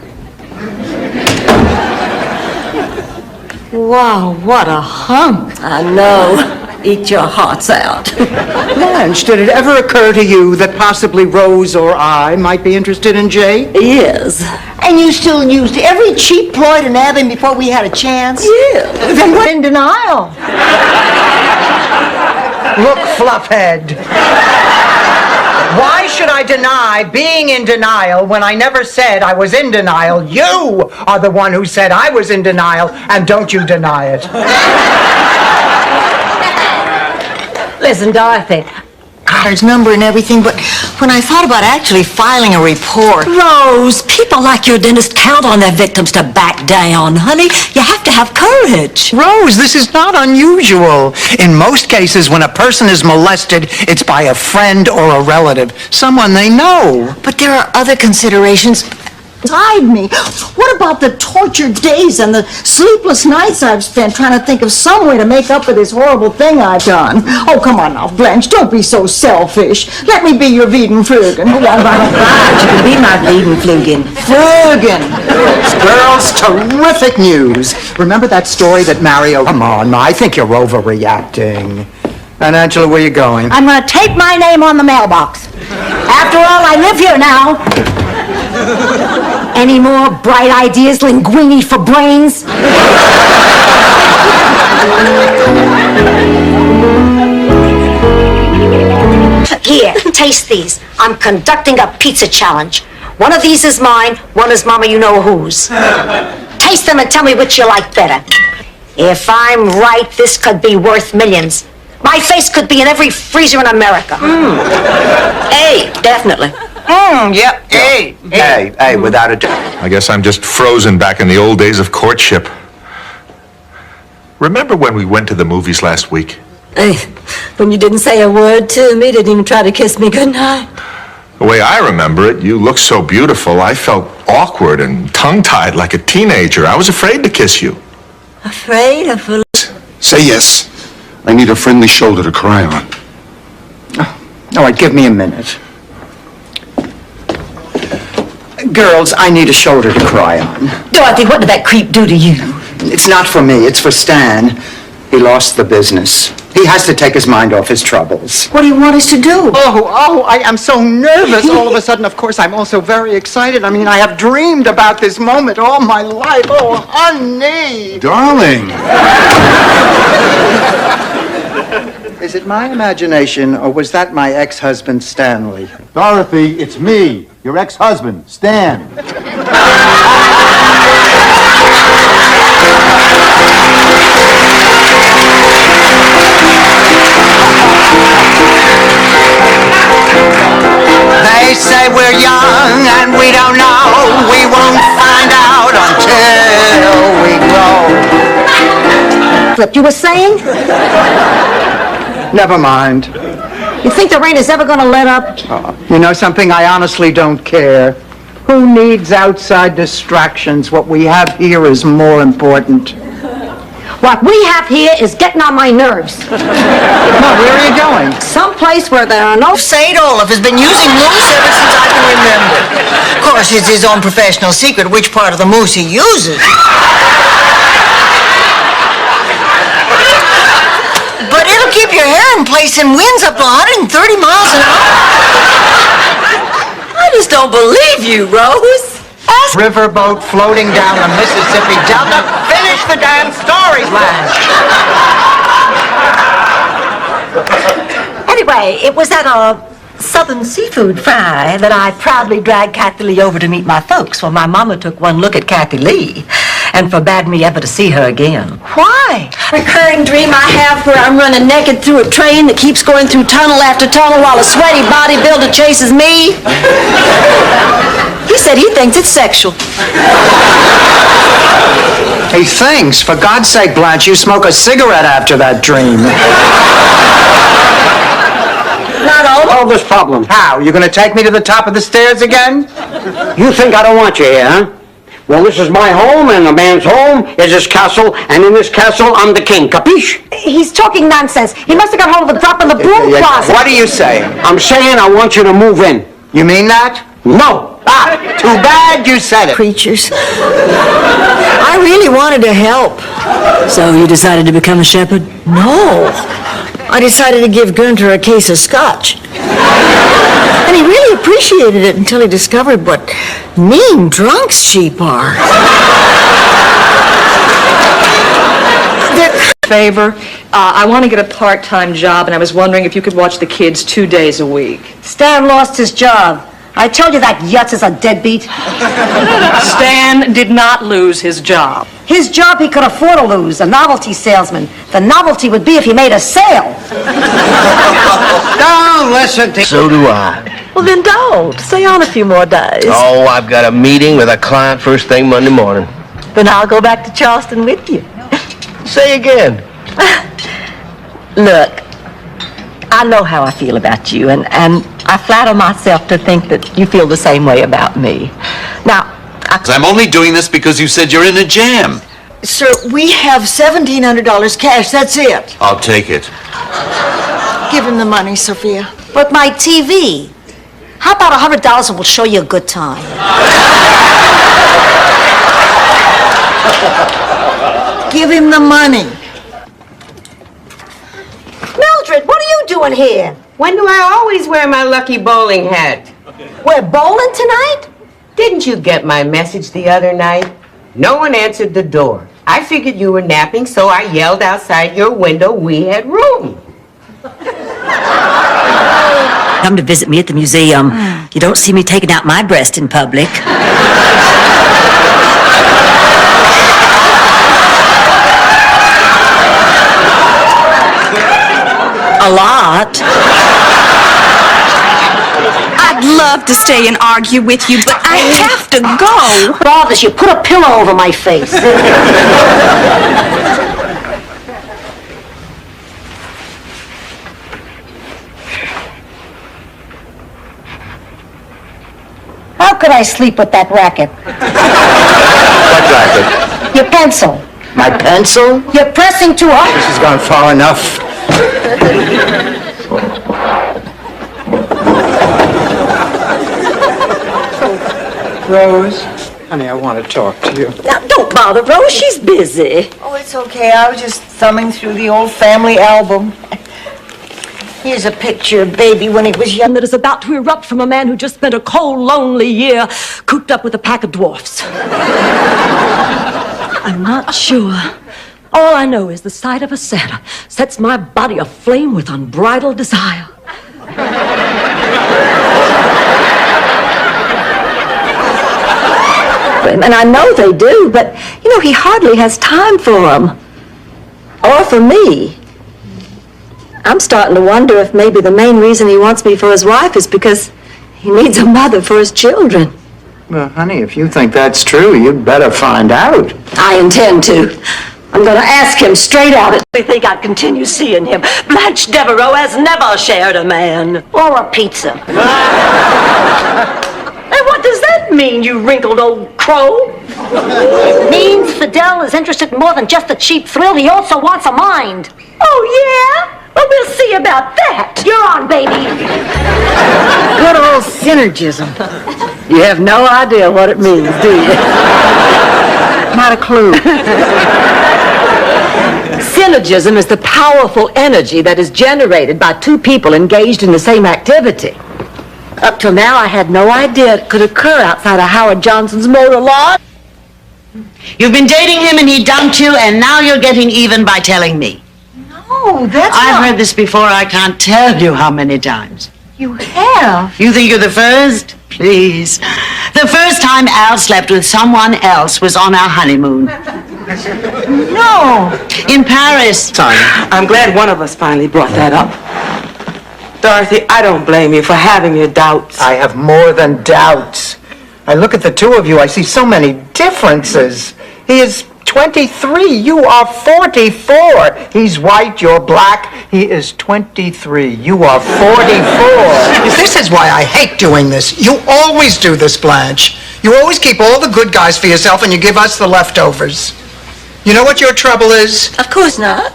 Wow, what a hunk. I know. Eat your hearts out. Blanche, did it ever occur to you that possibly Rose or I might be interested in Jay? Yes. And you still used every cheap ploy to nab him before we had a chance? Yeah. Then we're in denial. Look, Fluffhead. Why should I deny being in denial when I never said I was in denial? You are the one who said I was in denial, and don't you deny it. Listen, Dorothy. Got his number and everything, but when I thought about actually filing a report... Rose, people like your dentist count on their victims to back down, honey. You have to have courage. Rose, this is not unusual. In most cases, when a person is molested, it's by a friend or a relative, someone they know. But there are other considerations. Tied me. What about the tortured days and the sleepless nights I've spent trying to think of some way to make up for this horrible thing I've done? Oh, come on now, Blanche, don't be so selfish. Let me be your Wiedenflugen. You can be my Wiedenflugen. Flugen. Girls, terrific news. Remember that story that Mario... Come on, Ma, I think you're overreacting. And Angela, where you going? I'm going to take my name on the mailbox. After all, I live here now. Any more bright ideas, linguini for brains? Here, taste these. I'm conducting a pizza challenge. One of these is mine, one is Mama you-know-whose. Taste them and tell me which you like better. If I'm right, this could be worth millions. My face could be in every freezer in America. A, definitely. Yep, hey, without a doubt. I guess I'm just frozen back in the old days of courtship. Remember when we went to the movies last week? Hey, when you didn't say a word to me, didn't even try to kiss me goodnight. The way I remember it, you looked so beautiful, I felt awkward and tongue-tied like a teenager. I was afraid to kiss you. Afraid of a... Say yes. I need a friendly shoulder to cry on. All right, give me a minute. Girls, I need a shoulder to cry on. Dorothy, what did that creep do to you? It's not for me, it's for Stan. He lost the business. He has to take his mind off his troubles. What do you want us to do? I am so nervous all of a sudden. Of course, I'm also very excited. I mean, I have dreamed about this moment all my life. Oh, honey! Darling! Is it my imagination, or was that my ex-husband, Stanley? Dorothy, it's me. Your ex-husband, Stan. They say we're young and we don't know. We won't find out until we grow. Flip, you were saying? Never mind. You think the rain is ever gonna let up? You know something? I honestly don't care. Who needs outside distractions? What we have here is more important. What we have here is getting on my nerves. Mom, where are you going? Someplace where there are no... St. Olaf has been using moose ever since I can remember. Of course, it's his own professional secret which part of the moose he uses. But it'll keep your hair in place in winds up to 130 miles an hour. I just don't believe you, Rose. Riverboat floating down the Mississippi Delta. Finish the damn story, Blanche. Anyway, it was at a Southern seafood fry that I proudly dragged Kathy Lee over to meet my folks when my mama took one look at Kathy Lee and forbade me ever to see her again. Why? Recurring dream I have where I'm running naked through a train that keeps going through tunnel after tunnel while a sweaty bodybuilder chases me. He said he thinks it's sexual. He thinks. For God's sake, Blanche, you smoke a cigarette after that dream. Not all this problem. How? You gonna take me to the top of the stairs again? You think I don't want you here, huh? Well, this is my home, and a man's home is his castle, and in this castle, I'm the king. Capiche? He's talking nonsense. He must have got hold of the drop in the broom closet. What are you saying? I'm saying I want you to move in. You mean that? No. Ah, too bad you said it. Preachers. I really wanted to help. So you decided to become a shepherd? No. I decided to give Gunter a case of scotch. And he really appreciated it until he discovered what mean drunks sheep are. Favor. I want to get a part-time job, and I was wondering if you could watch the kids 2 days a week. Stan lost his job. I told you that Yutz is a deadbeat. Stan did not lose his job. His job he could afford to lose, a novelty salesman. The novelty would be if he made a sale. Don't listen to... So do I. Well, then don't. Stay on a few more days. Oh, I've got a meeting with a client first thing Monday morning. Then I'll go back to Charleston with you. Say again. Look, I know how I feel about you, and I flatter myself to think that you feel the same way about me. Now, I'm only doing this because you said you're in a jam. Sir, we have $1,700 cash. That's it. I'll take it. Give him the money, Sophia. But my TV. How about $100 and we'll show you a good time? Give him the money. Mildred, what are you doing here? When do I always wear my lucky bowling hat? We're bowling tonight? Didn't you get my message the other night? No one answered the door. I figured you were napping, so I yelled outside your window we had room. come to visit me at the museum. You don't see me taking out my breast in public. A lot. I'd love to stay and argue with you, but I have to go. Bothers you. Put a pillow over my face. How could I sleep with that racket? What racket? Your pencil. My pencil? You're pressing too hard. This has gone far enough. Rose, honey, I want to talk to you. Now, don't bother, Rose. She's busy. Oh, it's okay. I was just thumbing through the old family album. Here's a picture of baby when he was young. That is about to erupt from a man who just spent a cold, lonely year cooped up with a pack of dwarfs. I'm not sure. All I know is the sight of a Santa sets my body aflame with unbridled desire. for him, and I know they do, but, he hardly has time for them. Or for me. I'm starting to wonder if maybe the main reason he wants me for his wife is because he needs a mother for his children. Well, honey, if you think that's true, you'd better find out. I intend to. I'm going to ask him straight out. I think I'd continue seeing him. Blanche Devereaux has never shared a man. Or a pizza. And what does that mean, you wrinkled old crow? It means Fidel is interested in more than just a cheap thrill. He also wants a mind. Oh, yeah? Well, we'll see about that. You're on, baby. Good old synergism. You have no idea what it means, do you? Not a clue. Synergism is the powerful energy that is generated by two people engaged in the same activity. Up till now, I had no idea it could occur outside of Howard Johnson's motor lawn. You've been dating him and he dumped you, and now you're getting even by telling me. No, that's I've heard this before. I can't tell you how many times. You have? You think you're the first? Please. The first time Al slept with someone else was on our honeymoon. No. In Paris. I'm glad one of us finally brought that up. Dorothy, I don't blame you for having your doubts. I have more than doubts. I look at the two of you, I see so many differences. He is 23, you are 44. He's white, you're black. He is 23, you are 44. This is why I hate doing this. You always do this, Blanche. You always keep all the good guys for yourself and you give us the leftovers. You know what your trouble is? Of course not.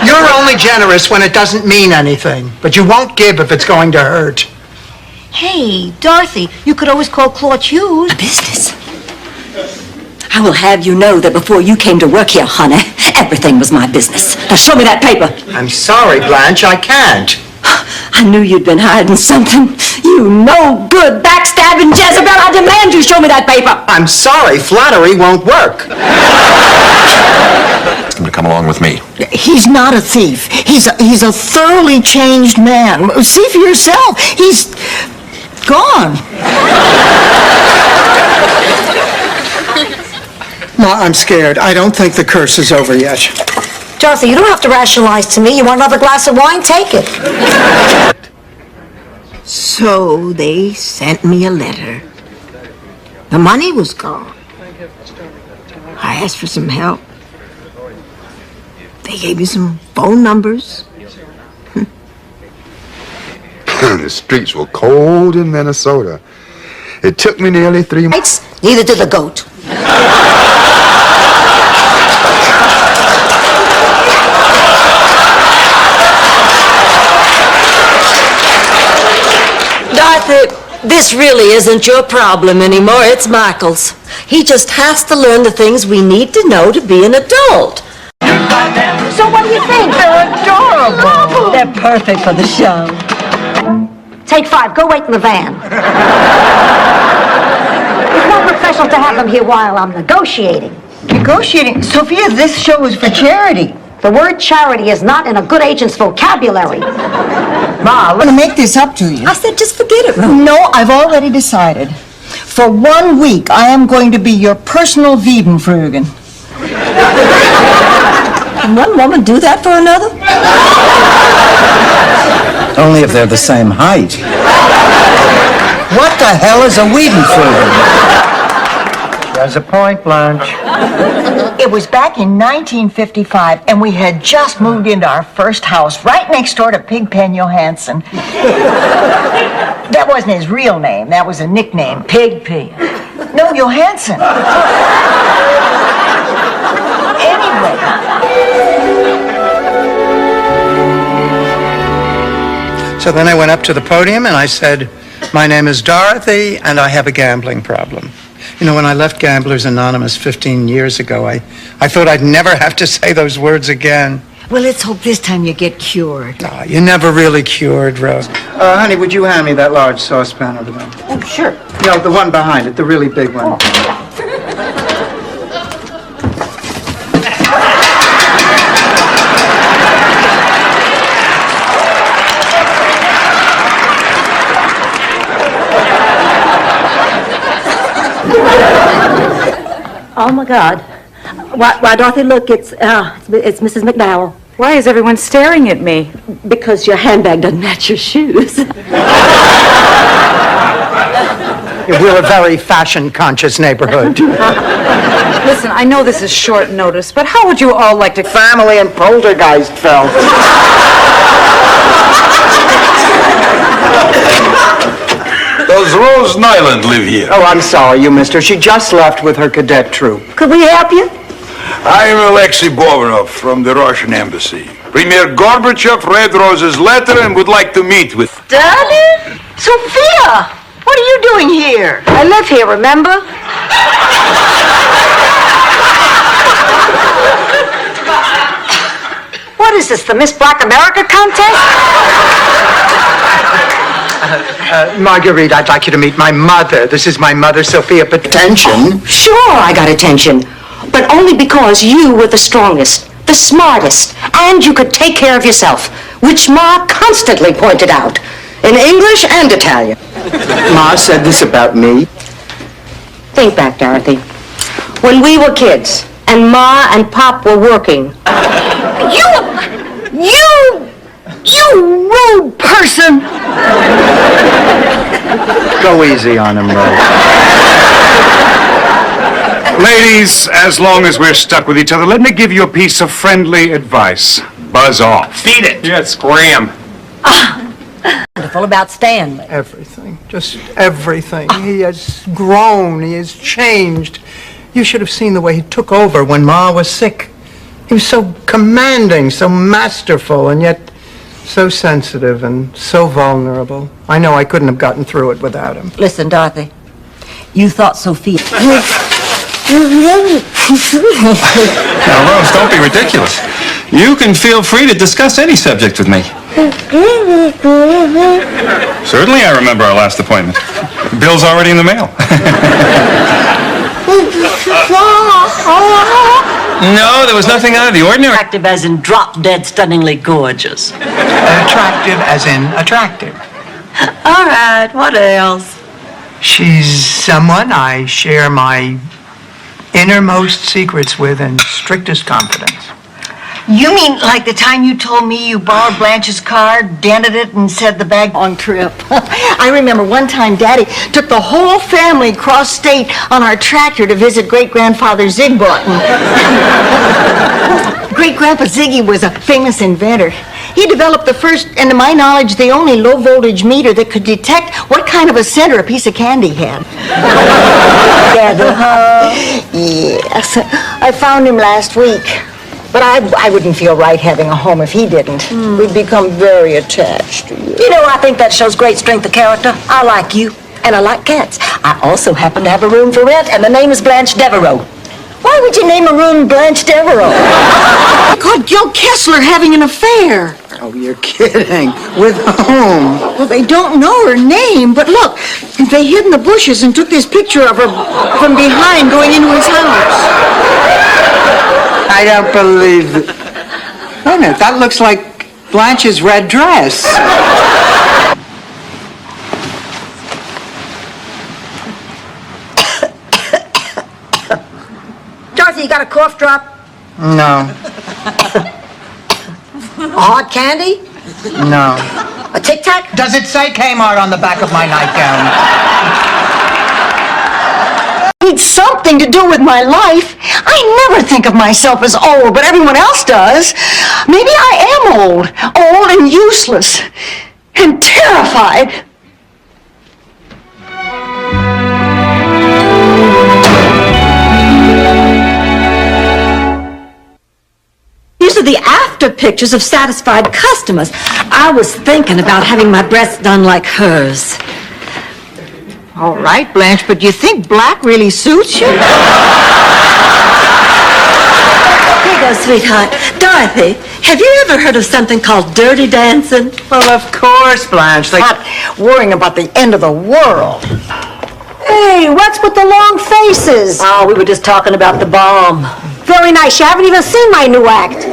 You're only generous when it doesn't mean anything, but you won't give if it's going to hurt. Hey, Dorothy, you could always call Claude Hughes. A business. I will have you know that before you came to work here, honey, everything was my business. Now show me that paper. I'm sorry, Blanche, I can't. I knew you'd been hiding something. You no good backstabbing Jezebel. I demand you show me that paper. I'm sorry, flattery won't work. Ask him to come along with me. He's not a thief. He's a thoroughly changed man. See for yourself. He's gone. Ma, I'm scared. I don't think the curse is over yet. Dorothy, you don't have to rationalize to me. You want another glass of wine? Take it. So they sent me a letter. The money was gone. I asked for some help. They gave me some phone numbers. The streets were cold in Minnesota. It took me nearly 3 months. Neither did the goat. Dorothy, this really isn't your problem anymore. It's Michael's. He just has to learn the things we need to know to be an adult. So what do you think? They're adorable. They're perfect for the show. Take 5. Go wait in the van. It's more professional to have them here while I'm negotiating. Negotiating? Sophia, this show is for charity. The word charity is not in a good agent's vocabulary. Ma, I'm going to make this up to you. I said just forget it, Ruth. No, I've already decided. For 1 week, I am going to be your personal Wiedenfrugen. Can one woman do that for another? Only if they're the same height. What the hell is a Wiedenfrugen? There's a point, Blanche. It was back in 1955, and we had just moved into our first house right next door to Pigpen Johansson. That wasn't his real name. That was a nickname, Pigpen. No, Johansson. Anyway. So then I went up to the podium and I said, "My name is Dorothy and I have a gambling problem." You know, when I left Gamblers Anonymous 15 years ago, I thought I'd never have to say those words again. Well, let's hope this time you get cured. You're never really cured, Rose. Honey, would you hand me that large saucepan over there? Oh, sure. No, the one behind it, the really big one. my God. Why, Dorothy, look, it's Mrs. McDowell. Why is everyone staring at me? Because your handbag doesn't match your shoes. We're a very fashion-conscious neighborhood. Listen, I know this is short notice, but how would you all like to... Family and poltergeist film. Does Rose Nyland live here? Oh, I'm sorry, you missed her. She just left with her cadet troop. Could we help you? I'm Alexei Bovrov from the Russian embassy. Premier Gorbachev read Rose's letter and would like to meet with... Daddy? Sophia! What are you doing here? I live here, remember? What is this, the Miss Black America contest? Marguerite, I'd like you to meet my mother. This is my mother, Sophia. Attention. Sure, I got attention. But only because you were the strongest, the smartest, and you could take care of yourself, which Ma constantly pointed out, in English and Italian. Ma said this about me. Think back, Dorothy. When we were kids, and Ma and Pop were working. You rude person! Go easy on him, Rose. Ladies, as long as we're stuck with each other, let me give you a piece of friendly advice. Buzz off. Feed it. Yeah, scram. Wonderful about Stanley. Everything, just everything. He has grown, he has changed. You should have seen the way he took over when Ma was sick. He was so commanding, so masterful, and yet so sensitive and so vulnerable. I know I couldn't have gotten through it without him. Listen, Dorothy, you thought Sophia... Now, Rose, don't be ridiculous. You can feel free to discuss any subject with me. Certainly, I remember our last appointment. Bill's already in the mail. No, there was nothing out of the ordinary. Attractive as in drop-dead stunningly gorgeous. Attractive as in attractive. All right, what else? She's someone I share my innermost secrets with in strictest confidence. You mean like the time you told me you borrowed Blanche's car, dented it, and said the bag on trip? I remember one time Daddy took the whole family cross state on our tractor to visit great-grandfather Zigbarton. Great-grandpa Ziggy was a famous inventor. He developed the first, and to my knowledge, the only low-voltage meter that could detect what kind of a center a piece of candy had. Yes, I found him last week. But I wouldn't feel right having a home if he didn't. We'd become very attached to you. You know, I think that shows great strength of character. I like you, and I like cats. I also happen to have a room for rent, and the name is Blanche Devereaux. Why would you name a room Blanche Devereaux? Called Gil Kessler having an affair. Oh, you're kidding. With whom? Well, they don't know her name, but look, they hid in the bushes and took this picture of her from behind going into his house. I don't believe it. Wait a minute, that looks like Blanche's red dress. Dorothy, you got a cough drop? No, A hot candy? no. A Tic Tac? Does it say Kmart on the back of my nightgown? Need something to do with my life. I never think of myself as old, but everyone else does. Maybe I am old and useless, and terrified. These are the after pictures of satisfied customers. I was thinking about having my breasts done like hers. All right, Blanche, but do you think black really suits you? Here you go, sweetheart. Dorothy, have you ever heard of something called dirty dancing? Well, of course, Blanche. Not worrying about the end of the world. Hey, what's with the long faces? Oh, we were just talking about the bomb. Very nice. You haven't even seen my new act.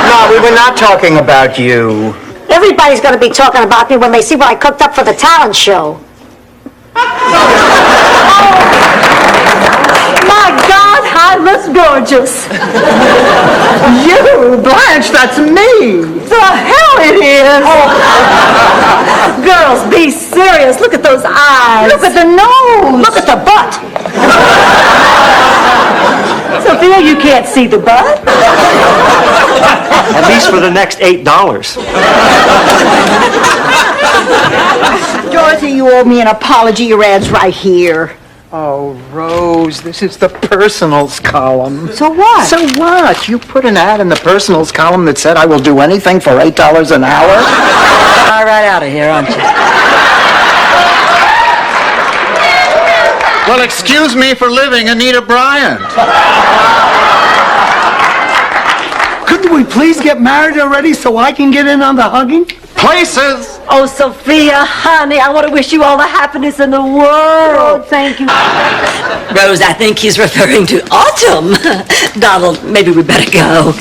No, we were not talking about you. Everybody's going to be talking about me when they see what I cooked up for the talent show. My God, I look gorgeous. You, Blanche, that's me. The hell it is. Girls, be serious. Look at those eyes. Look at the nose. Look at the butt. Sophia, you can't see the butt. At least for the next $8. Dorothy, you owe me an apology. Your ad's right here. Oh, Rose, this is the personals column. So what? So what? You put an ad in the personals column that said I will do anything for $8 an hour? All right out of here, aren't you? Well, excuse me for living Anita Bryant. Couldn't we please get married already so I can get in on the hugging? Places. Oh, Sophia, honey, I want to wish you all the happiness in the world. Oh, thank you. Rose, I think he's referring to autumn. Donald, maybe we better go.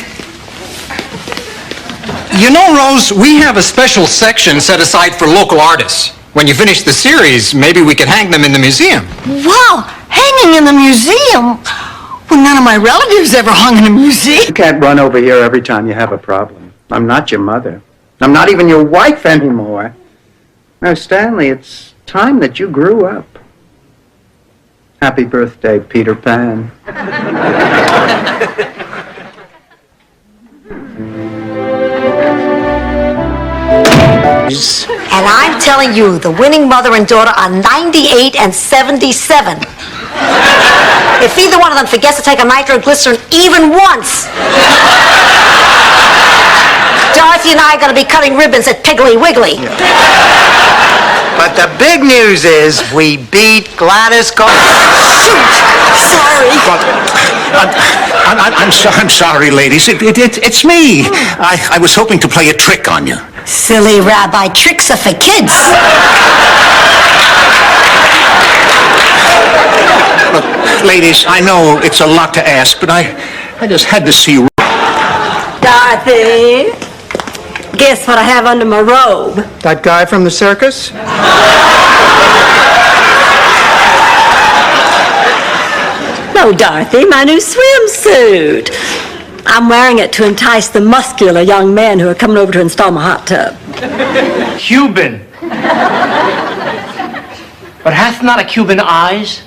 You know, Rose, we have a special section set aside for local artists. When you finish the series, maybe we could hang them in the museum. Wow, hanging in the museum? Well, none of my relatives ever hung in a museum. You can't run over here every time you have a problem. I'm not your mother. I'm not even your wife anymore. Now, Stanley, it's time that you grew up. Happy birthday, Peter Pan. And I'm telling you, the winning mother and daughter are 98 and 77. If either one of them forgets to take a nitroglycerin even once, Dorothy and I are going to be cutting ribbons at Piggly Wiggly. But the big news is we beat Gladys Shoot! Sorry. I'm sorry, ladies. It's me. I was hoping to play a trick on you. Silly rabbi, tricks are for kids. Look, ladies, I know it's a lot to ask, but I just had to see. Dorothy, guess what I have under my robe? That guy from the circus? No, Dorothy, my new swimsuit. I'm wearing it to entice the muscular young men who are coming over to install my hot tub. Cuban. But hath not a Cuban eyes?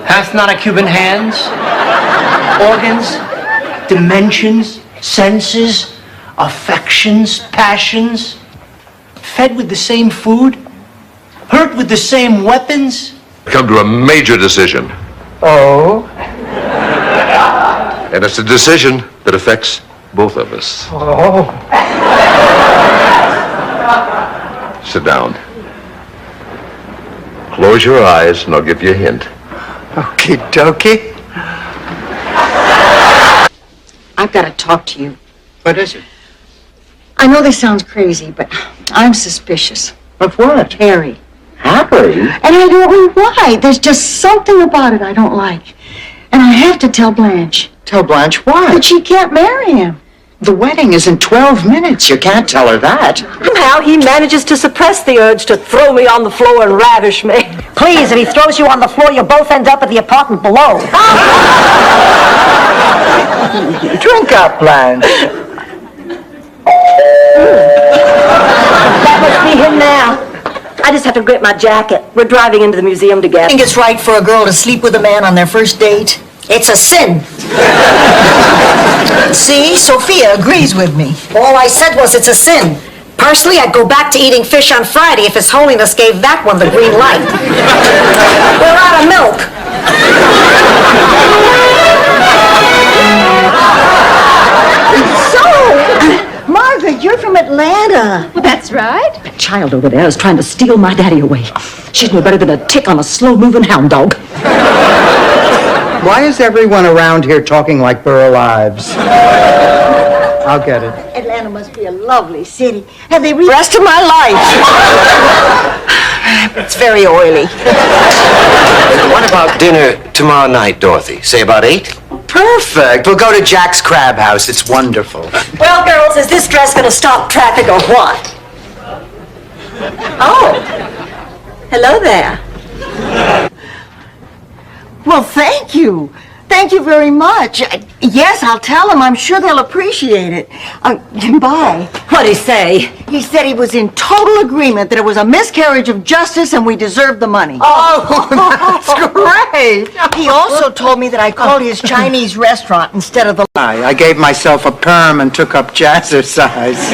Hath not a Cuban hands? Organs? Dimensions? Senses? Affections? Passions? Fed with the same food? Hurt with the same weapons? Come to a major decision. Oh? And it's a decision that affects both of us. Oh. Sit down. Close your eyes and I'll give you a hint. Okie dokie. I've got to talk to you. What is it? I know this sounds crazy, but I'm suspicious. Of what? Harry. Harry? And I don't know why. There's just something about it I don't like. And I have to tell Blanche. Tell Blanche what? That she can't marry him. The wedding is in 12 minutes. You can't tell her that. Somehow he manages to suppress the urge to throw me on the floor and ravish me. Please, if he throws you on the floor, you'll both end up at the apartment below. Drink up, Blanche. That must be him now. I just have to grip my jacket. We're driving into the museum together. I think it's right for a girl to sleep with a man on their first date. It's a sin. See, Sophia agrees with me. All I said was it's a sin. Personally, I'd go back to eating fish on Friday if His Holiness gave that one the green light. We're out of milk. So, Margaret, you're from Atlanta. Well, that's right. That child over there is trying to steal my daddy away. She's no better than a tick on a slow-moving hound dog. Why is everyone around here talking like they're alives? I'll get it. Atlanta must be a lovely city. Have they reached the rest of my life? It's very oily. What about dinner tomorrow night, Dorothy? Say about 8? Perfect. We'll go to Jack's Crab House. It's wonderful. Well, girls, is this dress going to stop traffic or what? Oh, hello there. Well, thank you. Thank you very much. Yes, I'll tell them. I'm sure they'll appreciate it. Bye. What'd he say? He said he was in total agreement that it was a miscarriage of justice and we deserved the money. Oh, that's great. He also told me that I called his Chinese restaurant instead of the... I gave myself a perm and took up jazzercise.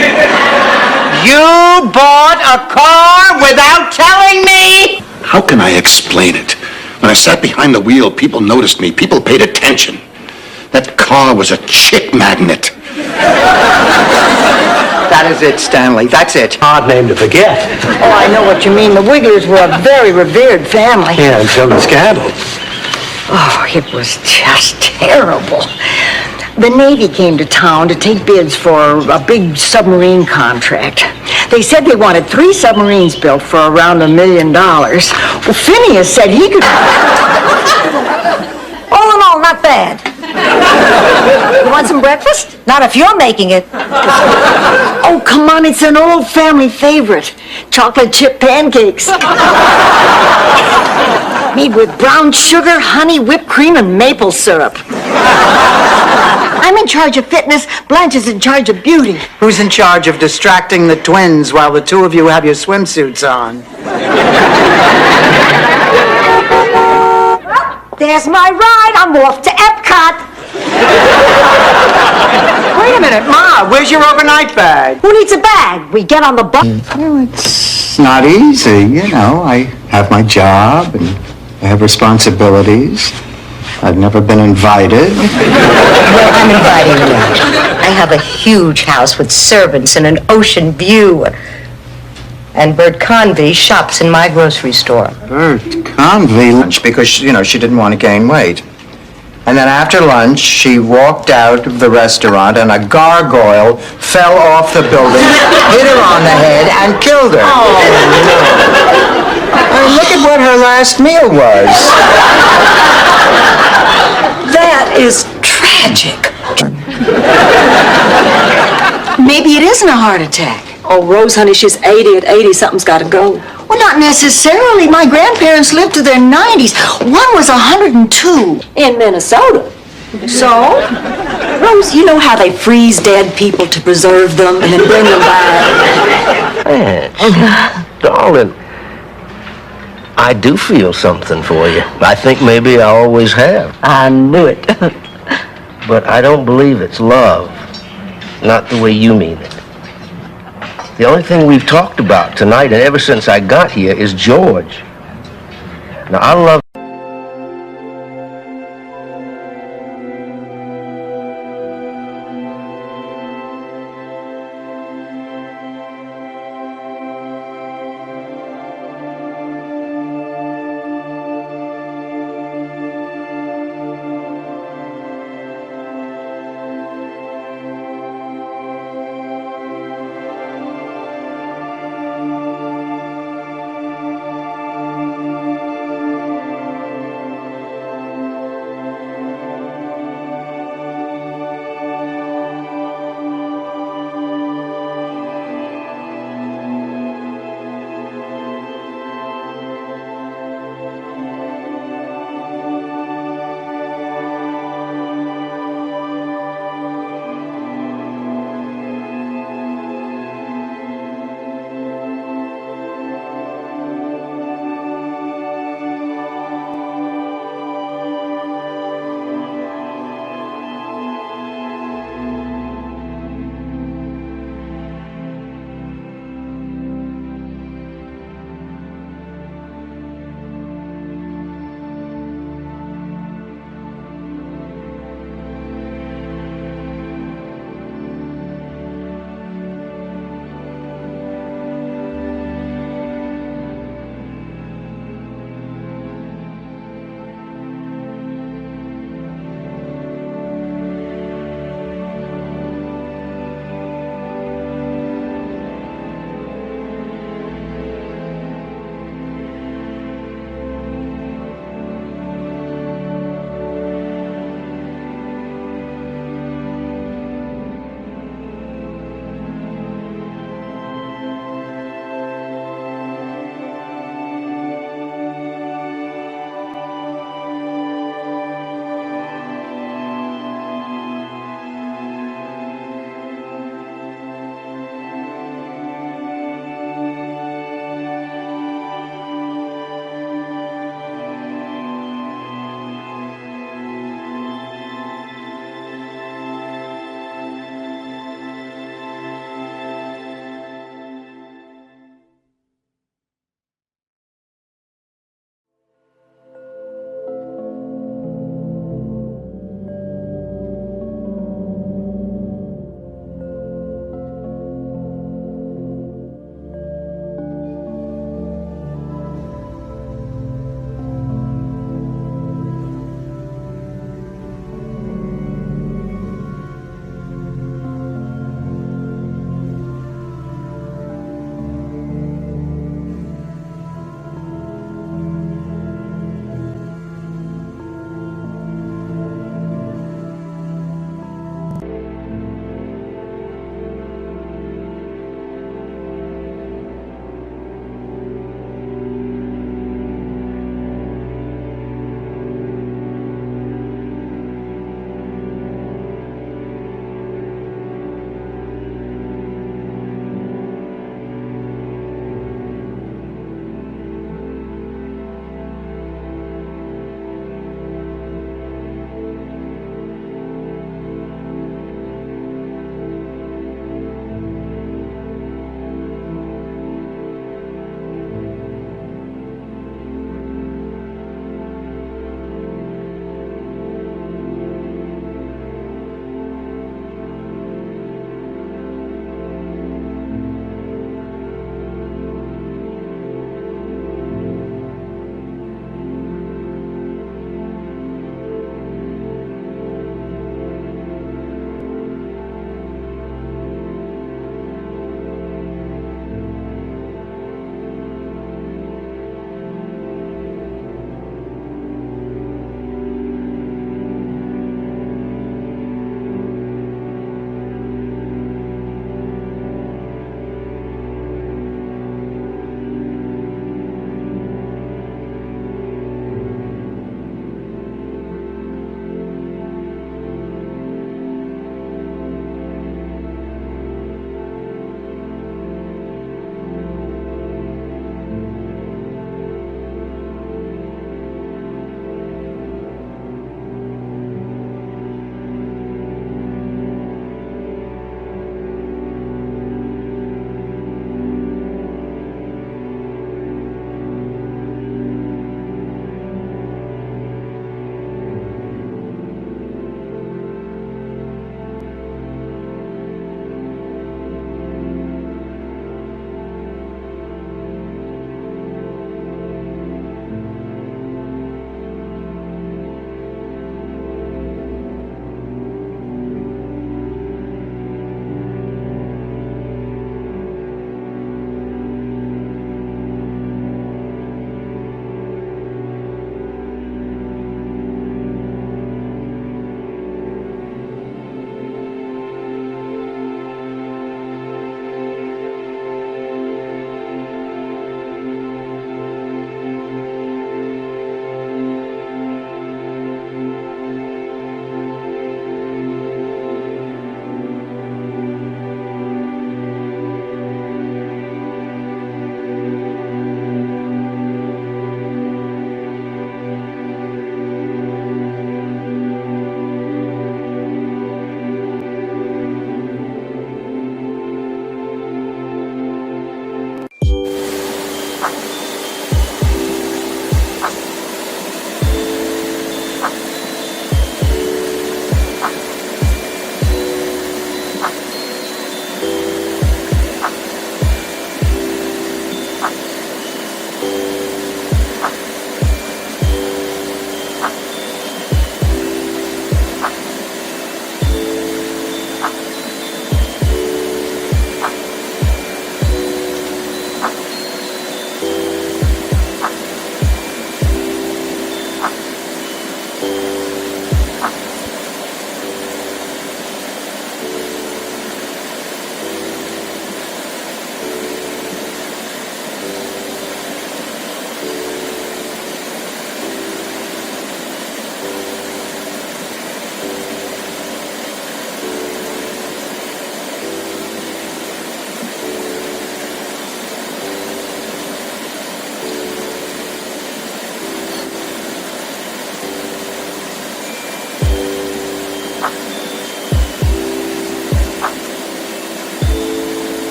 You bought a car without telling me? How can I explain it? When I sat behind the wheel, people noticed me. People paid attention. That car was a chick magnet. That is it, Stanley. That's it. Hard name to forget. Oh, I know what you mean. The Wigglers were a very revered family. Yeah, until the scandal. Oh, it was just terrible. The Navy came to town to take bids for a big submarine contract. They said they wanted 3 submarines built for around $1 million. Well, Phineas said he could... All in all, not bad. You want some breakfast? Not if you're making it. Oh, come on, it's an old family favorite. Chocolate chip pancakes. Made with brown sugar, honey, whipped cream, and maple syrup. I'm in charge of fitness. Blanche is in charge of beauty. Who's in charge of distracting the twins while the two of you have your swimsuits on? There's my ride. I'm off to Epcot. Wait a minute, Ma, where's your overnight bag? Who needs a bag? We get on the bus. Well, it's not easy, you know. I have my job and I have responsibilities. I've never been invited. Well, I'm inviting you. I have a huge house with servants and an ocean view. And Bert Convey shops in my grocery store. Bert Convey lunch because, you know, she didn't want to gain weight. And then after lunch, she walked out of the restaurant and a gargoyle fell off the building, hit her on the head, and killed her. Oh, no. I mean, look at what her last meal was. That is tragic. Maybe it isn't a heart attack. Oh, Rose, honey, she's 80. At 80, something's got to go. Well, not necessarily. My grandparents lived to their 90s. One was 102. In Minnesota. So? Rose, you know how they freeze dead people to preserve them and then bring them back? Darling, I do feel something for you. I think maybe I always have. I knew it. But I don't believe it's love. Not the way you mean it. The only thing we've talked about tonight and ever since I got here is George. Now, I love...